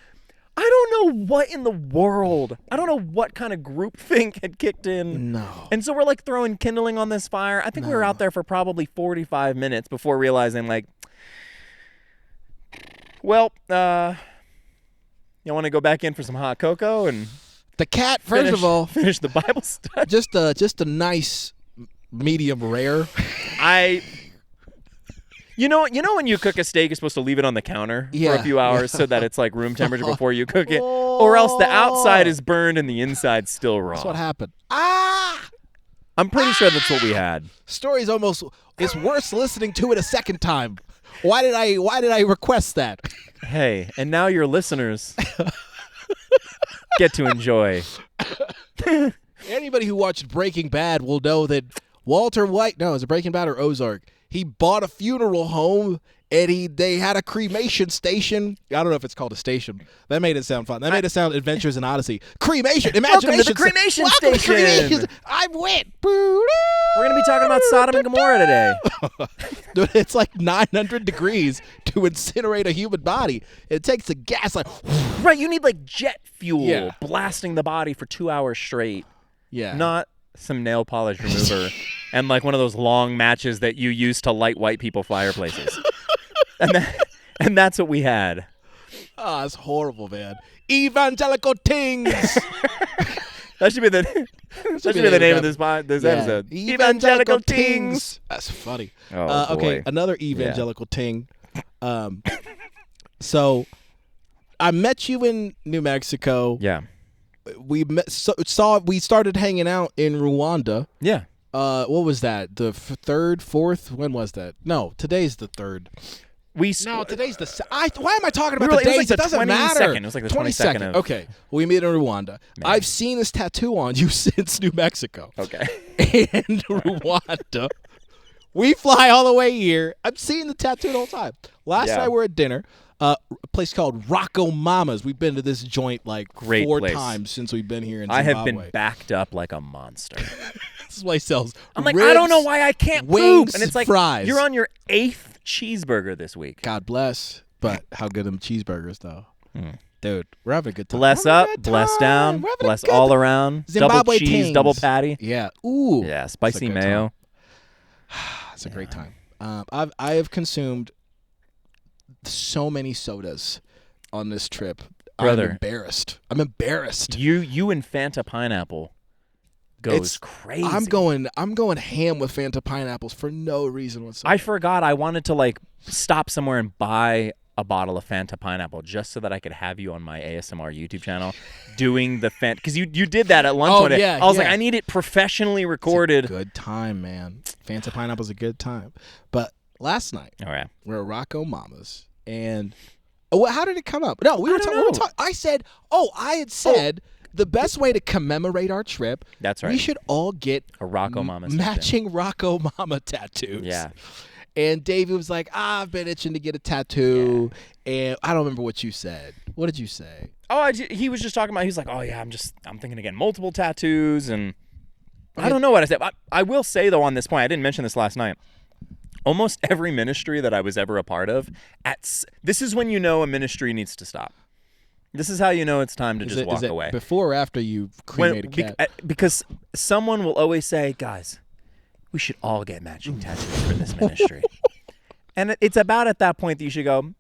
S2: I don't know what in the world. I don't know what kind of groupthink had kicked in.
S1: No.
S2: And so we're like throwing kindling on this fire. I think we were out there for probably 45 minutes before realizing, like, well, you want to go back in for some hot cocoa and
S1: the cat? First of all,
S2: finish the Bible study.
S1: Just a nice medium rare.
S2: You know when you cook a steak, you're supposed to leave it on the counter for a few hours so that it's like room temperature before you cook it, or else the outside is burned and the inside's still raw.
S1: That's what happened.
S2: I'm pretty sure that's what we had.
S1: Story's almost. It's worse listening to it a second time. Why did I request that?
S2: Hey, and now your listeners get to enjoy.
S1: Anybody who watched Breaking Bad will know that Walter White, no, is it Breaking Bad or Ozark? He bought a funeral home and they had a cremation station. I don't know if it's called a station. That made it sound fun. That made it sound Adventures in Odyssey. Cremation. Imagination.
S2: Welcome to the cremation station.
S1: Cremation. I went.
S2: We're going to be talking about Sodom and Gomorrah today.
S1: Dude, it's like 900 degrees to incinerate a human body. It takes a gas like.
S2: Right, you need like jet fuel blasting the body for 2 hours straight.
S1: Yeah.
S2: Not some nail polish remover and like one of those long matches that you use to light white people fireplaces. And that's what we had.
S1: Oh, that's horrible, man. Evangelical Tings.
S2: That should be the name of this episode.
S1: Evangelical Tings. That's funny.
S2: Oh,
S1: okay, another evangelical ting. So I met you in New Mexico.
S2: Yeah.
S1: We we started hanging out in Rwanda.
S2: Yeah.
S1: What was that? The third, fourth? When was that? No, today's the third. No, today's the. Why am I talking about
S2: It
S1: the
S2: was
S1: days?
S2: like
S1: it doesn't matter.
S2: It was like the 22nd of
S1: Okay, we meet in Rwanda.
S2: May.
S1: I've seen this tattoo on you since New Mexico.
S2: Okay.
S1: And Rwanda. We fly all the way here. I've seen the tattoo the whole time. Last night we were at dinner. A place called Rocco Mama's. We've been to this joint like
S2: Great
S1: 4
S2: place.
S1: times since we've been here in
S2: I
S1: Zimbabwe.
S2: have been backed up like a monster.
S1: This place sells
S2: I'm like,
S1: ribs,
S2: I don't know why I can't
S1: wings,
S2: poop. And it's like,
S1: fries.
S2: you're on your 8th cheeseburger this week.
S1: God bless. But how good them cheeseburgers, though. Dude, we're having a good time.
S2: Bless up, bless down, bless all around.
S1: Zimbabwe
S2: double cheese,
S1: tings.
S2: double patty.
S1: Yeah. Ooh.
S2: Yeah,
S1: It's
S2: spicy
S1: a good
S2: mayo.
S1: It's a great time. I have consumed so many sodas on this trip.
S2: Brother.
S1: I'm embarrassed.
S2: You and Fanta pineapple goes crazy.
S1: I'm going ham with Fanta pineapples for no reason whatsoever.
S2: I forgot I wanted to like stop somewhere and buy a bottle of Fanta pineapple just so that I could have you on my ASMR YouTube channel doing the Fanta, because you did that at lunch one day.
S1: Yeah,
S2: I was like, I need it professionally recorded.
S1: It's a good time, man. Fanta pineapple's a good time. But last night, we're at Rocco Mama's, and how did it come up? No, we were talking. I had said the best way to commemorate our trip.
S2: That's right.
S1: We should all get
S2: a Rocco Mama's
S1: matching Rocco Mama tattoos.
S2: Yeah.
S1: And David was like, I've been itching to get a tattoo. Yeah. And I don't remember what you said. What did you say?
S2: He was just talking about, he was like, oh yeah, I'm thinking of getting multiple tattoos. And I don't know what I said. I will say though, on this point, I didn't mention this last night. Almost every ministry that I was ever a part of, this is when you know a ministry needs to stop. This is how you know it's time to just walk away.
S1: Before or after you cremate a cat?
S2: Because someone will always say, guys, we should all get matching tattoos for this ministry. And it's about at that point that you should go,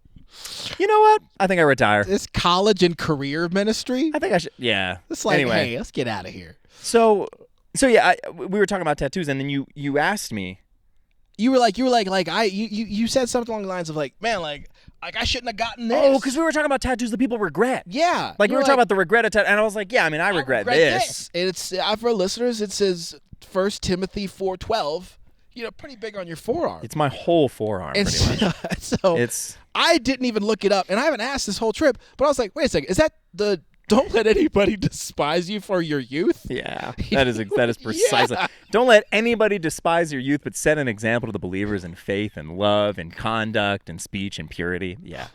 S2: you know what? I think I retire.
S1: This college and career ministry?
S2: I think I should, yeah.
S1: It's like,
S2: anyway.
S1: hey, let's get out of here.
S2: So yeah, we were talking about tattoos, and then you asked me.
S1: You said something along the lines of like, man, like I shouldn't have gotten this.
S2: Oh, because we were talking about tattoos that people regret.
S1: Yeah.
S2: Like we were talking about the regret of tattoos, and I was like, yeah, I mean, I regret this.
S1: And it's for listeners, it says 1 Timothy 4:12. Pretty big on your forearm.
S2: It's my whole forearm, pretty much.
S1: So I didn't even look it up, and I haven't asked this whole trip, but I was like, wait a second, is that the don't let anybody despise you for your youth?
S2: Yeah, that is precisely. Yeah. Don't let anybody despise your youth, but set an example to the believers in faith and love and conduct and speech and purity. Yeah.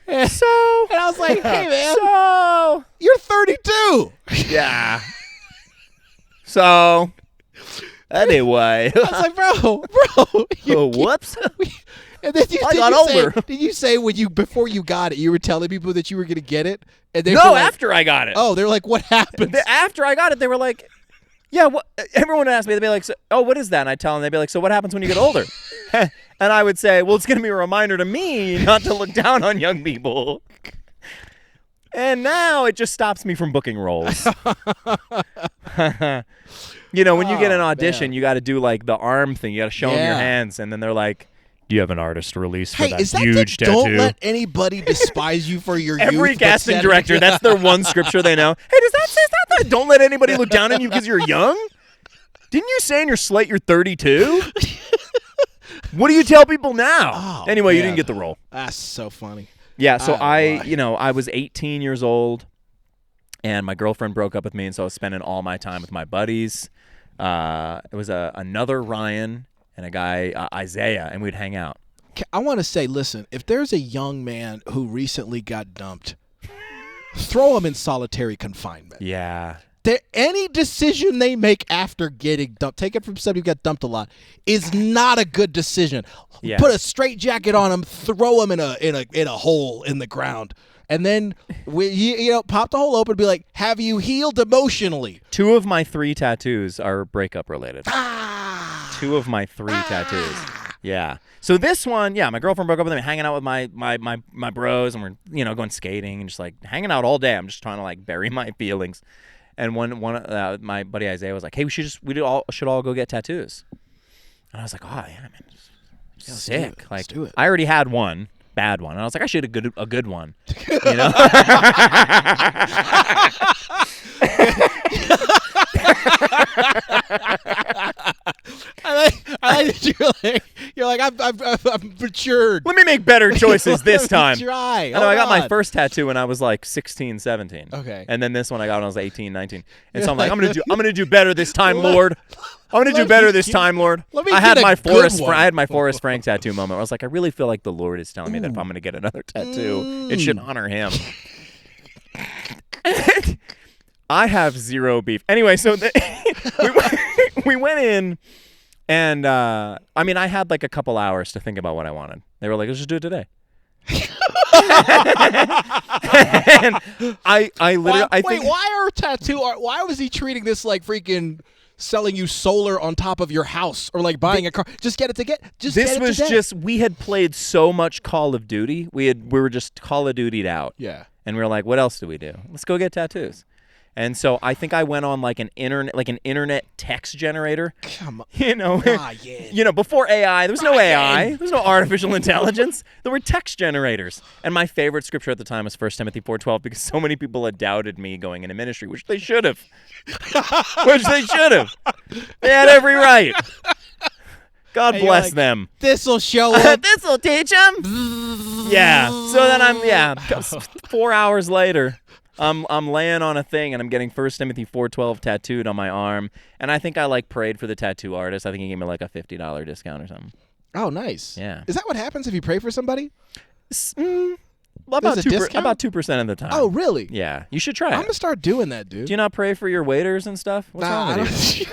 S1: And I was like, hey, man. So you're 32.
S2: Yeah. So anyway.
S1: I was like, bro.
S2: Whoops.
S1: And then
S2: I got older.
S1: Did you say before you got it, you were telling people that you were going to get it? And they
S2: after I got it.
S1: Oh, they're like, what happened?
S2: After I got it, they were like, yeah, what? Everyone would ask me, they'd be like, what is that? And I'd tell them, they'd be like, so what happens when you get older? And I would say, well, it's going to be a reminder to me not to look down on young people. And now it just stops me from booking roles. When you get an audition, you got to do like the arm thing. You got to show them your hands, and then they're like, do you have an artist release for that huge tattoo?
S1: Don't let anybody despise you for your youth.
S2: Every casting director, that's their one scripture they know. Hey, does that say that? Don't let anybody look down on you because you're young? Didn't you say in your slate you're 32? What do you tell people now?
S1: Oh,
S2: anyway, you didn't get the role.
S1: That's so funny.
S2: Yeah, so I was 18 years old, and my girlfriend broke up with me, and so I was spending all my time with my buddies. It was another Ryan and a guy, Isaiah, and we'd hang out.
S1: I want to say, listen, if there's a young man who recently got dumped, throw him in solitary confinement.
S2: Yeah.
S1: Any decision they make after getting dumped, take it from somebody who got dumped a lot, is not a good decision. Yeah. Put a straitjacket on him, throw him in a hole in the ground, and then pop the hole open and be like, have you healed emotionally?
S2: 2 of my 3 tattoos are breakup related. 2 of my 3 tattoos. Yeah. So this one, my girlfriend broke up with me, hanging out with my bros, and we're going skating and just like hanging out all day. I'm just trying to like bury my feelings. And my buddy Isaiah was like, "Hey, we should all go get tattoos." And I was like, "Oh yeah, man, sick!" Like, do it. I already had one bad one, and I was like, "I should have a good one," you know.
S1: I like that You're like, I've matured.
S2: Let me make better choices this time.
S1: Try.
S2: I know I got my first tattoo when I was like 16, 17.
S1: Okay.
S2: And then this one I got when I was 18, 19. And so I'm like, I'm gonna do better this time, Lord. I'm gonna do better this time, Lord.
S1: I had my
S2: Forrest Frank tattoo moment where I was like, I really feel like the Lord is telling me that if I'm gonna get another tattoo, it should honor him. I have zero beef. Anyway, so we went in, and I mean, I had like a couple hours to think about what I wanted. They were like, let's just do it today. And I literally,
S1: why was he treating this like freaking selling you solar on top of your house or like buying a car? Just get it to get.
S2: We had played so much Call of Duty. We were just Call of Dutied out.
S1: Yeah.
S2: And we were like, what else do we do? Let's go get tattoos. And so I think I went on like an internet text generator.
S1: Come on.
S2: Before AI, there was no AI. There was no artificial intelligence. There were text generators. And my favorite scripture at the time was 1 Timothy 4:12 because so many people had doubted me going into ministry, which they should have. They had every right. God bless them.
S1: This'll show up.
S2: This'll teach them. Yeah. So then 4 hours later, I'm laying on a thing and I'm getting 1 Timothy 4:12 tattooed on my arm, and I think I like prayed for the tattoo artist. I think he gave me like a $50 discount or something.
S1: Oh, nice.
S2: Yeah.
S1: Is that what happens if you pray for somebody?
S2: About 2% of the time.
S1: Oh, really?
S2: Yeah. You should try it.
S1: I'm gonna start doing that, dude.
S2: Do you not pray for your waiters and stuff? What's wrong with you?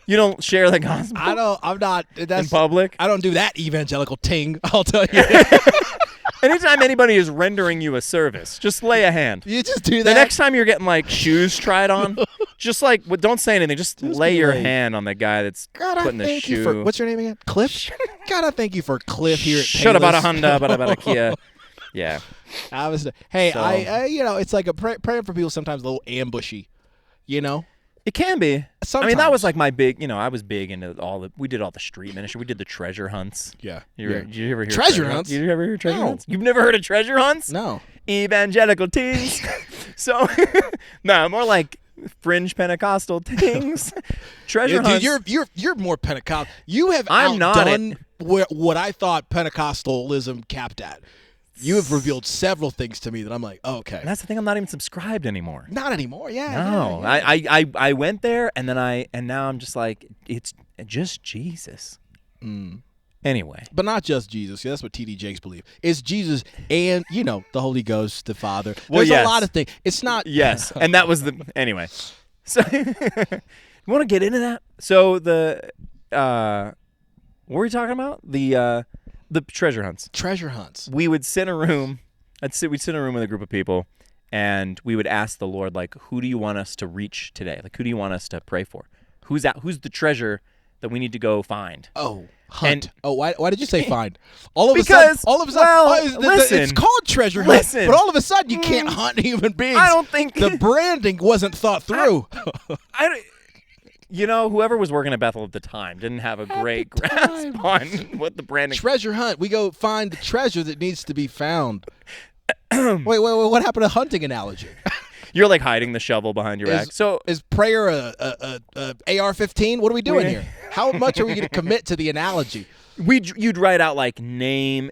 S2: You don't share the gospel?
S1: I'm not. That's,
S2: in public?
S1: I don't do that evangelical ting, I'll tell you.
S2: Anytime anybody is rendering you a service, just lay a hand.
S1: You just do that.
S2: The next time you're getting like shoes tried on, just like don't say anything. Just lay your hand on the guy that's putting the shoe.
S1: What's your name again? Cliff. God, I thank you for Cliff here at
S2: Shut about a Honda, about a Kia. Yeah.
S1: It's like praying for people sometimes a little ambushy,
S2: It can be.
S1: Sometimes.
S2: I mean, that was like my big, I was big into we did all the street ministry. We did the treasure hunts.
S1: Yeah.
S2: Did you ever hear
S1: treasure hunts?
S2: Did you ever hear treasure hunts? You've never heard of treasure hunts?
S1: No.
S2: Evangelical Tings. So, no, more like fringe Pentecostal things. Treasure hunts.
S1: Dude, you're more Pentecostal. You have
S2: outdone
S1: what I thought Pentecostalism capped at. You have revealed several things to me that I'm like, oh, okay.
S2: And that's the thing. I'm not even subscribed anymore.
S1: Not anymore. Yeah.
S2: No.
S1: Yeah.
S2: I went there and now I'm just like, it's just Jesus. Anyway.
S1: But not just Jesus. That's what T.D. Jakes believe. It's Jesus and, the Holy Ghost, the Father. There's a lot of things. It's not.
S2: Yes. And that was anyway. So you want to get into that? So what were we talking about? The treasure hunts.
S1: Treasure hunts.
S2: We would sit in a room. We'd sit in a room with a group of people, and we would ask the Lord, like, who do you want us to reach today? Like, who do you want us to pray for? Who's the treasure that we need to go find?
S1: Oh, hunt. Why did you say find?
S2: Listen,
S1: it's called treasure hunt. But all of a sudden, you can't hunt human beings.
S2: I don't think
S1: the branding wasn't thought through.
S2: Whoever was working at Bethel at the time didn't have a great grasp on what the branding.
S1: Treasure hunt. We go find the treasure that needs to be found. Wait. What happened to hunting analogy?
S2: You're like hiding the shovel behind your back. So
S1: is prayer a AR-15? What are we doing here? How much are we going to commit to the analogy?
S2: You'd write out like name.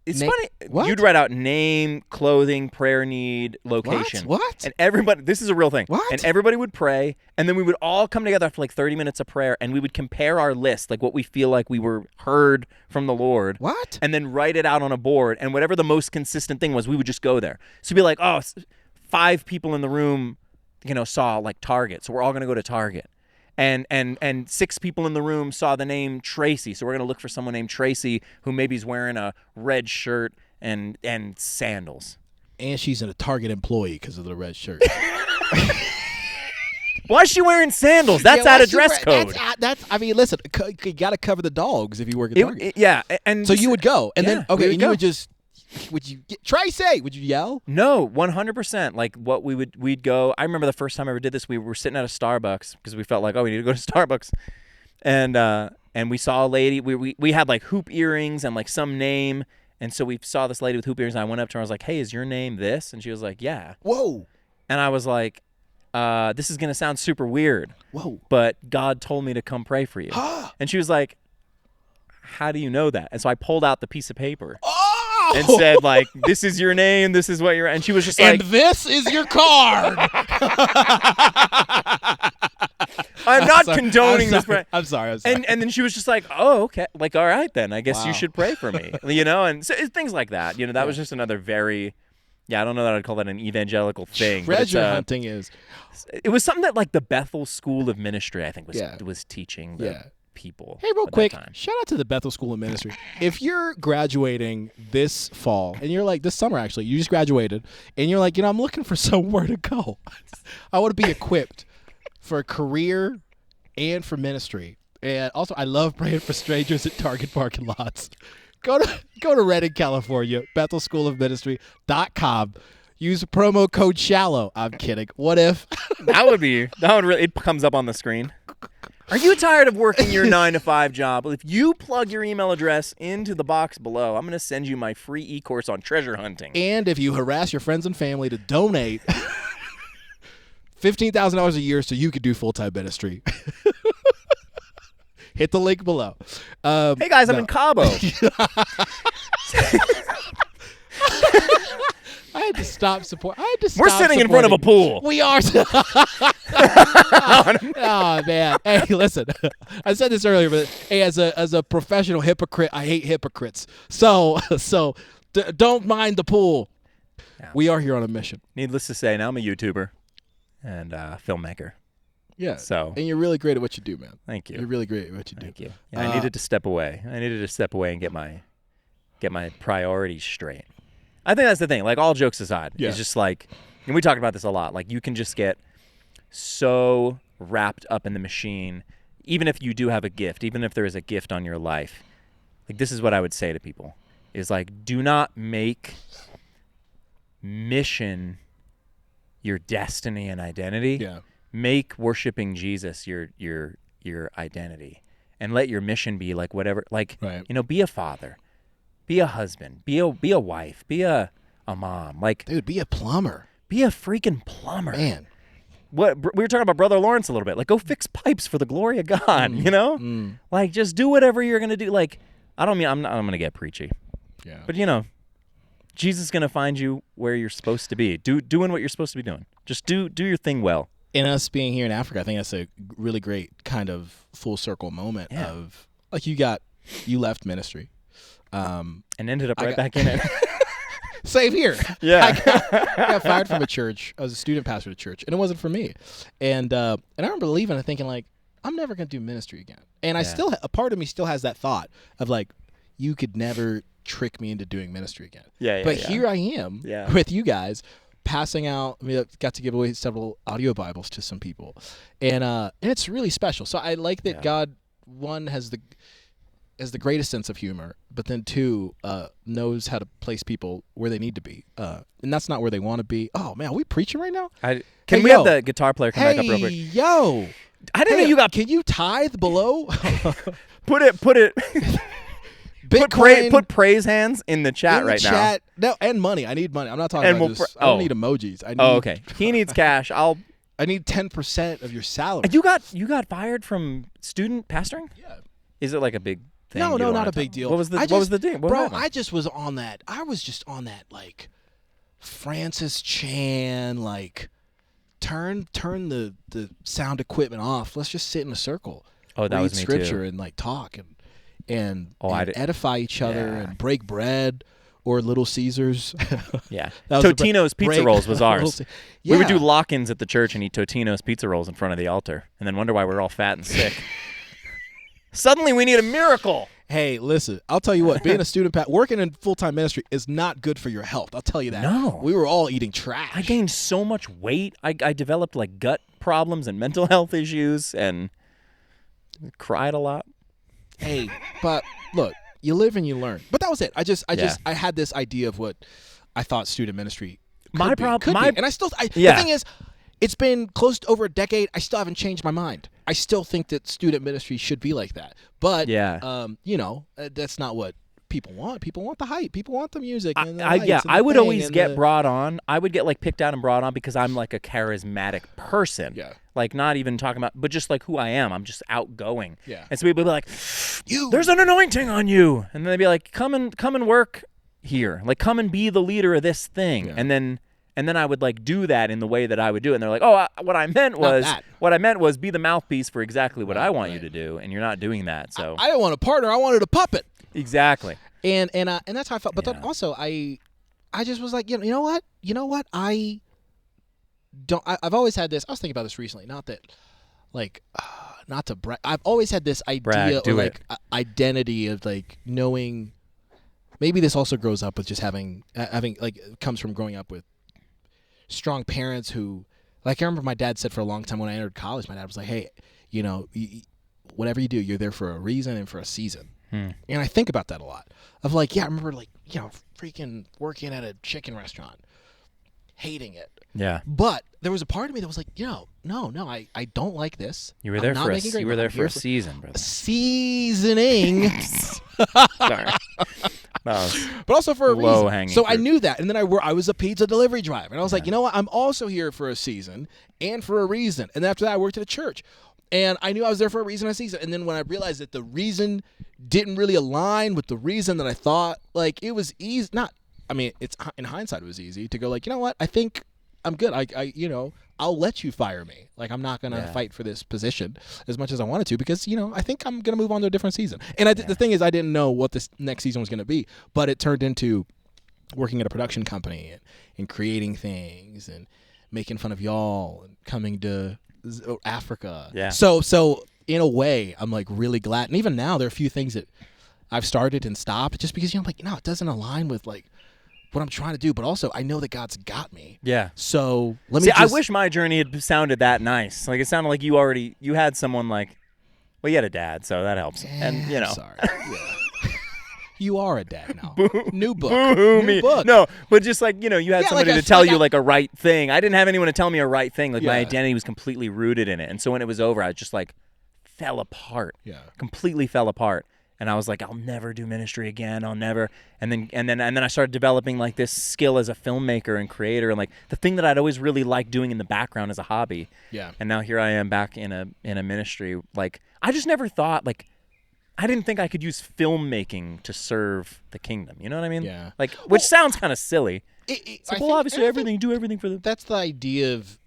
S2: It's funny.
S1: What?
S2: You'd write out name, clothing, prayer need, location.
S1: What?
S2: And everybody, this is a real thing.
S1: What?
S2: And everybody would pray, and then we would all come together after like 30 minutes of prayer, and we would compare our list, like what we feel like we were heard from the Lord.
S1: What?
S2: And then write it out on a board, and whatever the most consistent thing was, we would just go there. So it'd be like, 5 people in the room, saw like Target, so we're all going to go to Target. And 6 people in the room saw the name Tracy, so we're gonna look for someone named Tracy who maybe is wearing a red shirt and sandals.
S1: And she's a Target employee because of the red shirt.
S2: Why is she wearing sandals? That's out of dress code.
S1: Listen, you got to cover the dogs if you work at Target.
S2: And
S1: so you would go, and then you would just. Would you Tracy? Would you yell?
S2: No, 100%. Like what we'd go. I remember the first time I ever did this. We were sitting at a Starbucks because we felt like, we need to go to Starbucks, and we saw a lady. We had like hoop earrings and like some name, and so we saw this lady with hoop earrings. And I went up to her. I was like, "Hey, is your name this?" And she was like, "Yeah."
S1: Whoa.
S2: And I was like, "This is gonna sound super weird."
S1: Whoa.
S2: But God told me to come pray for you. And she was like, how do you know that? And so I pulled out the piece of paper
S1: Oh!
S2: and said, like, this is your name, this is what you're, and she was just
S1: and
S2: like,
S1: this is your card.
S2: I'm not
S1: sorry.
S2: condoning this.
S1: I'm sorry.
S2: And then she was just like, oh, okay. Like, all right, then. I guess you
S1: Wow.
S2: should pray for me. You know, and so, things like that. You know, that was just another very, I don't know that I'd call that an evangelical thing.
S1: Treasure hunting is.
S2: It was something that, like, the Bethel School of Ministry, I think, was teaching the people.
S1: Hey, real
S2: at
S1: quick,
S2: that time.
S1: shout out to the Bethel School of Ministry. If you're graduating this fall, and you're like, this summer actually, you just graduated, and you're like, I'm looking for somewhere to go. I want to be equipped for a career and for ministry. And also, I love praying for strangers at Target parking lots. Go to Redding, California, BethelSchoolOfMinistry.com. Use promo code Shallow. I'm kidding. What if?
S2: that would really, it comes up on the screen. Are you tired of working your 9-to-5 job? Well, if you plug your email address into the box below, I'm going to send you my free e-course on treasure hunting.
S1: And if you harass your friends and family to donate $15,000 a year so you could do full-time ministry. Hit the link below.
S2: Hey, guys, I'm in Cabo.
S1: I had to stop support.
S2: We're sitting in front of a pool.
S1: We are. Oh man! Hey, listen. I said this earlier, but hey, as a professional hypocrite, I hate hypocrites. So don't mind the pool. Yeah. We are here on a mission.
S2: Needless to say, now I'm a YouTuber and filmmaker.
S1: Yeah.
S2: So.
S1: And you're really great at what you do, man.
S2: Thank you.
S1: You're really great at what you do.
S2: Thank you. Yeah, I needed to step away. And get my priorities straight. I think that's the thing. Like, all jokes aside, it's just like, and we talked about this a lot. Like, you can just get so wrapped up in the machine, even if you do have a gift, even if there is a gift on your life. Like, this is what I would say to people: is like, do not make mission your destiny and identity.
S1: Yeah.
S2: Make worshiping Jesus your identity, and let your mission be like whatever. Like, be a father. Be a husband. Be a wife. Be a mom. Like,
S1: dude, be a plumber.
S2: Be a freaking plumber.
S1: Man.
S2: What we were talking about Brother Lawrence a little bit. Like, go fix pipes for the glory of God, you know? Like, just do whatever you're going to do. Like, I'm going to get preachy.
S1: Yeah.
S2: But, Jesus is going to find you where you're supposed to be. Doing what you're supposed to be doing. Just do your thing well.
S1: And us being here in Africa, I think that's a really great kind of full circle moment of, like, you left ministry.
S2: And ended up back in it.
S1: Same here.
S2: Yeah.
S1: I got fired from a church. I was a student pastor at a church, and it wasn't for me. And I remember leaving and thinking, like, I'm never going to do ministry again. And a part of me still has that thought of, like, you could never trick me into doing ministry again. But here I am with you guys, passing out. I mean, I got to give away several audio Bibles to some people. And it's really special. So I like that God, one, has the greatest sense of humor, but then two, knows how to place people where they need to be. And that's not where they want to be. Oh, man, are we preaching right now?
S2: Can we have the guitar player come back up real quick?
S1: Yo.
S2: I didn't know you got...
S1: Can you tithe below?
S2: Put it...
S1: Bitcoin,
S2: put praise hands in the chat right now.
S1: No, and money. I need money. I'm not talking about just... I don't need emojis.
S2: Okay. He needs cash. I
S1: need 10% of your salary.
S2: You got fired from student pastoring?
S1: Yeah.
S2: Is it like a big... thing?
S1: No, not a big deal.
S2: What was the deal?
S1: Bro, I just was on that. I was just on that, like, Francis Chan, like, turn the sound equipment off. Let's just sit in a circle.
S2: Oh, that was me
S1: scripture
S2: too.
S1: And, like, talk and edify each other and break bread or Little Caesars.
S2: Yeah. Totino's Pizza Rolls was ours. We would do lock-ins at the church and eat Totino's Pizza Rolls in front of the altar and then wonder why we're all fat and sick. Suddenly we need a miracle.
S1: Hey, listen, I'll tell you what, being a student, working in full-time ministry is not good for your health. I'll tell you that.
S2: No.
S1: We were all eating trash.
S2: I gained so much weight. I developed, like, gut problems and mental health issues and cried a lot.
S1: Hey, but look, you live and you learn. But that was it. I had this idea of what I thought student ministry could be. And I still, the thing is, it's been close to over a decade. I still haven't changed my mind. I still think that student ministry should be like that. But, that's not what people want. People want the hype. People want the music. And the
S2: I
S1: lights and
S2: I
S1: the
S2: would
S1: thing
S2: always
S1: and
S2: get
S1: the-
S2: brought on. I would get like picked out and brought on because I'm like a charismatic person.
S1: Yeah.
S2: Like not even talking about, but just like who I am. I'm just outgoing.
S1: Yeah.
S2: And so people be like, there's an anointing on you. And then they'd be like, come and work here. Like come and be the leader of this thing.
S1: Yeah.
S2: And then I would like do that in the way that I would do it. And they're like, oh, what I meant was be the mouthpiece for exactly what I want you to do. And you're not doing that. So
S1: I didn't want a partner. I wanted a puppet.
S2: exactly.
S1: And that's how I felt. But then also I just was like, you know what? I've always had this. I was thinking about this recently. Not that, like, not to brag. I've always had this idea or like identity of like knowing. Maybe this also grows up with just having like comes from growing up with strong parents who, like, I remember my dad said for a long time when I entered college, my dad was like, hey, you know, whatever you do, you're there for a reason and for a season. And I think about that a lot. Of like, yeah, I remember like, you know, freaking working at a chicken restaurant, hating it.
S2: Yeah.
S1: But there was a part of me that was like, no, I don't like this.
S2: You were there for a
S1: for
S2: season, brother.
S1: Seasoning.
S2: Sorry. But
S1: also for a reason. So I
S2: fruit.
S1: knew that. And then I was a pizza delivery driver. And I was like, you know what? I'm also here for a season and for a reason. And after that, I worked at a church. And I knew I was there for a reason and a season. And then when I realized that the reason didn't really align with the reason that I thought, like, it was easy. It's in hindsight, it was easy to go like, you know what? I think I'm good. I'll let you fire me. Like, I'm not going to fight for this position as much as I wanted to because, you know, I think I'm going to move on to a different season. And the thing is, I didn't know what this next season was going to be, but it turned into working at a production company and creating things and making fun of y'all and coming to Africa.
S2: Yeah.
S1: So in a way, I'm like really glad. And even now, there are a few things that I've started and stopped just because, you know, I'm like, no, it doesn't align with like what I'm trying to do, but also I know that God's got me.
S2: Yeah.
S1: So let me.
S2: I wish my journey had sounded that nice. Like it sounded like you had someone like, well, you had a dad, so that helps. And you know,
S1: sorry. Yeah. You are a dad now. New book.
S2: New book. No, but just like, you know, you had somebody to tell you like a right thing. I didn't have anyone to tell me a right thing. Like my identity was completely rooted in it. And so when it was over, I just like fell apart. Yeah. Completely fell apart. And I was like, I'll never do ministry again. I'll never. And then I started developing like this skill as a filmmaker and creator, and like the thing that I'd always really liked doing in the background as a hobby. Yeah. And now here I am back in a ministry. Like I just never thought like I didn't think I could use filmmaking to serve the kingdom. You know what I mean? Yeah. Like which sounds kind of silly. It's like, well, obviously do everything for the.
S1: That's the idea of,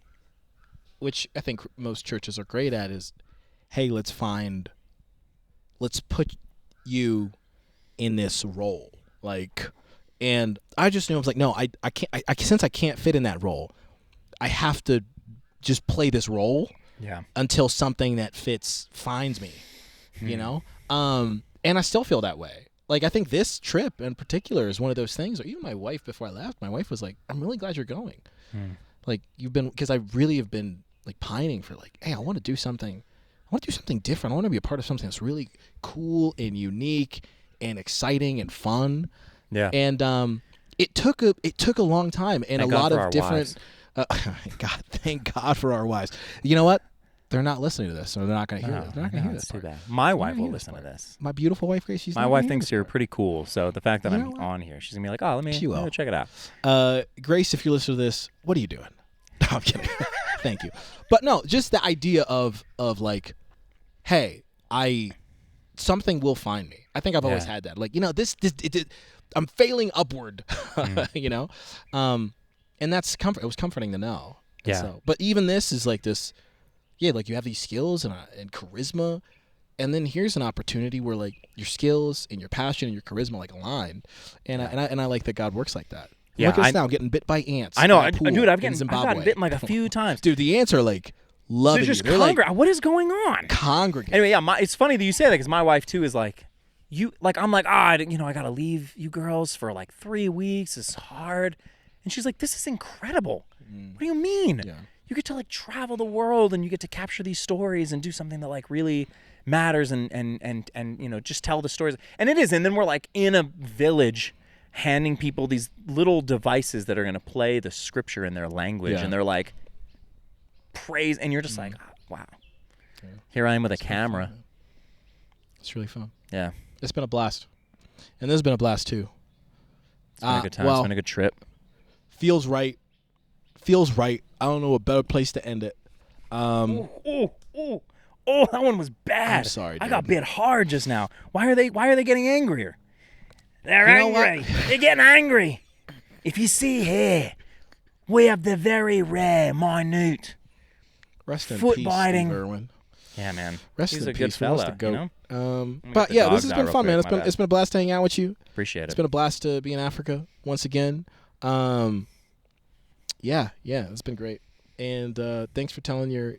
S1: which I think most churches are great at is, hey, let's put you in this role, like, and I just knew I was like, no, I can't. Since I can't fit in that role, I have to just play this role, until something that fits finds me, you know. And I still feel that way. Like I think this trip in particular is one of those things. Or even my wife, before I left, my wife was like, "I'm really glad you're going. Like you've been, because I really have been like pining for like, hey, I want to do something. I want to do something different. I want to be a part of something that's really cool and unique and exciting and fun." Yeah. And it took a long time and a lot of different. Thank God for our wives. You know what? They're not listening to this, so they're not going to hear this. They're not going to hear this.
S2: Too bad. My wife will listen to this.
S1: My beautiful wife, Grace.
S2: My wife thinks you're pretty cool, so the fact that I'm on here, she's gonna be like, "Oh, let me check it out."
S1: Grace, if you listen to this, what are you doing? No, I'm kidding. Thank you. But no, just the idea of like, hey, something will find me. I think I've always had that. Like, you know, I'm failing upward, you know? And that's comfort. It was comforting to know. Yeah. So, but even this is like this, like you have these skills and charisma, and then here's an opportunity where like your skills and your passion and your charisma like align. And I like that God works like that. Yeah, look at us now getting bit by ants.
S2: I know, dude. I've gotten bitten like a few times.
S1: Dude, the ants are like loving
S2: They're just congregating. What is going on?
S1: Congregating.
S2: Anyway, it's funny that you say that because my wife too is like, I'm like, I gotta leave you girls for like 3 weeks. It's hard, and she's like, this is incredible. What do you mean? Yeah. You get to like travel the world and you get to capture these stories and do something that like really matters and you know, just tell the stories. And it is. And then we're like in a village handing people these little devices that are going to play the scripture in their language. And they're like, praise. And you're just like, oh, wow. Yeah. Here I am with a camera.
S1: It's really fun.
S2: Yeah.
S1: It's been a blast. And this has been a blast too.
S2: It's been a good time. It's been a good trip.
S1: Feels right. Feels right. I don't know a better place to end it.
S2: Oh, that one was bad.
S1: I'm sorry,
S2: I got
S1: dude.
S2: bit hard just now. Why are they getting angrier? They're
S1: You know
S2: angry. They're getting angry. If you see here, we have the very rare, minute,
S1: Rest in
S2: foot
S1: peace,
S2: biting.
S1: Steve Irwin.
S2: Yeah, man.
S1: Rest
S2: He's
S1: in
S2: a
S1: peace.
S2: good
S1: Who wants
S2: fella,
S1: to go?
S2: you know?
S1: But
S2: the
S1: yeah, this
S2: dogs
S1: has
S2: out
S1: been
S2: real
S1: fun, man.
S2: quick, my bad.
S1: It's been a blast hanging out with you.
S2: Appreciate it.
S1: It's been a blast to be in Africa once again. Yeah, it's been great. And thanks for telling your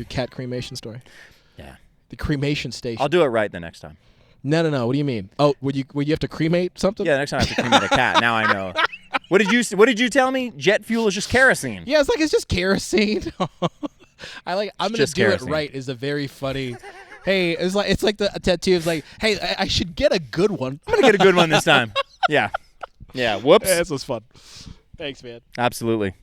S1: cat cremation story.
S2: Yeah.
S1: The cremation station.
S2: I'll do it right the next time.
S1: No. What do you mean? Oh, would you have to cremate something?
S2: Yeah, next time I have to cremate a cat. Now I know. What did you tell me? Jet fuel is just kerosene.
S1: Yeah, it's just kerosene. I'm gonna
S2: just
S1: do
S2: kerosene.
S1: it right is a very funny. Hey, it's like the tattoo is like, hey, I should get a good one.
S2: I'm gonna get a good one this time. Yeah. Whoops.
S1: Yeah, this was fun. Thanks, man.
S2: Absolutely.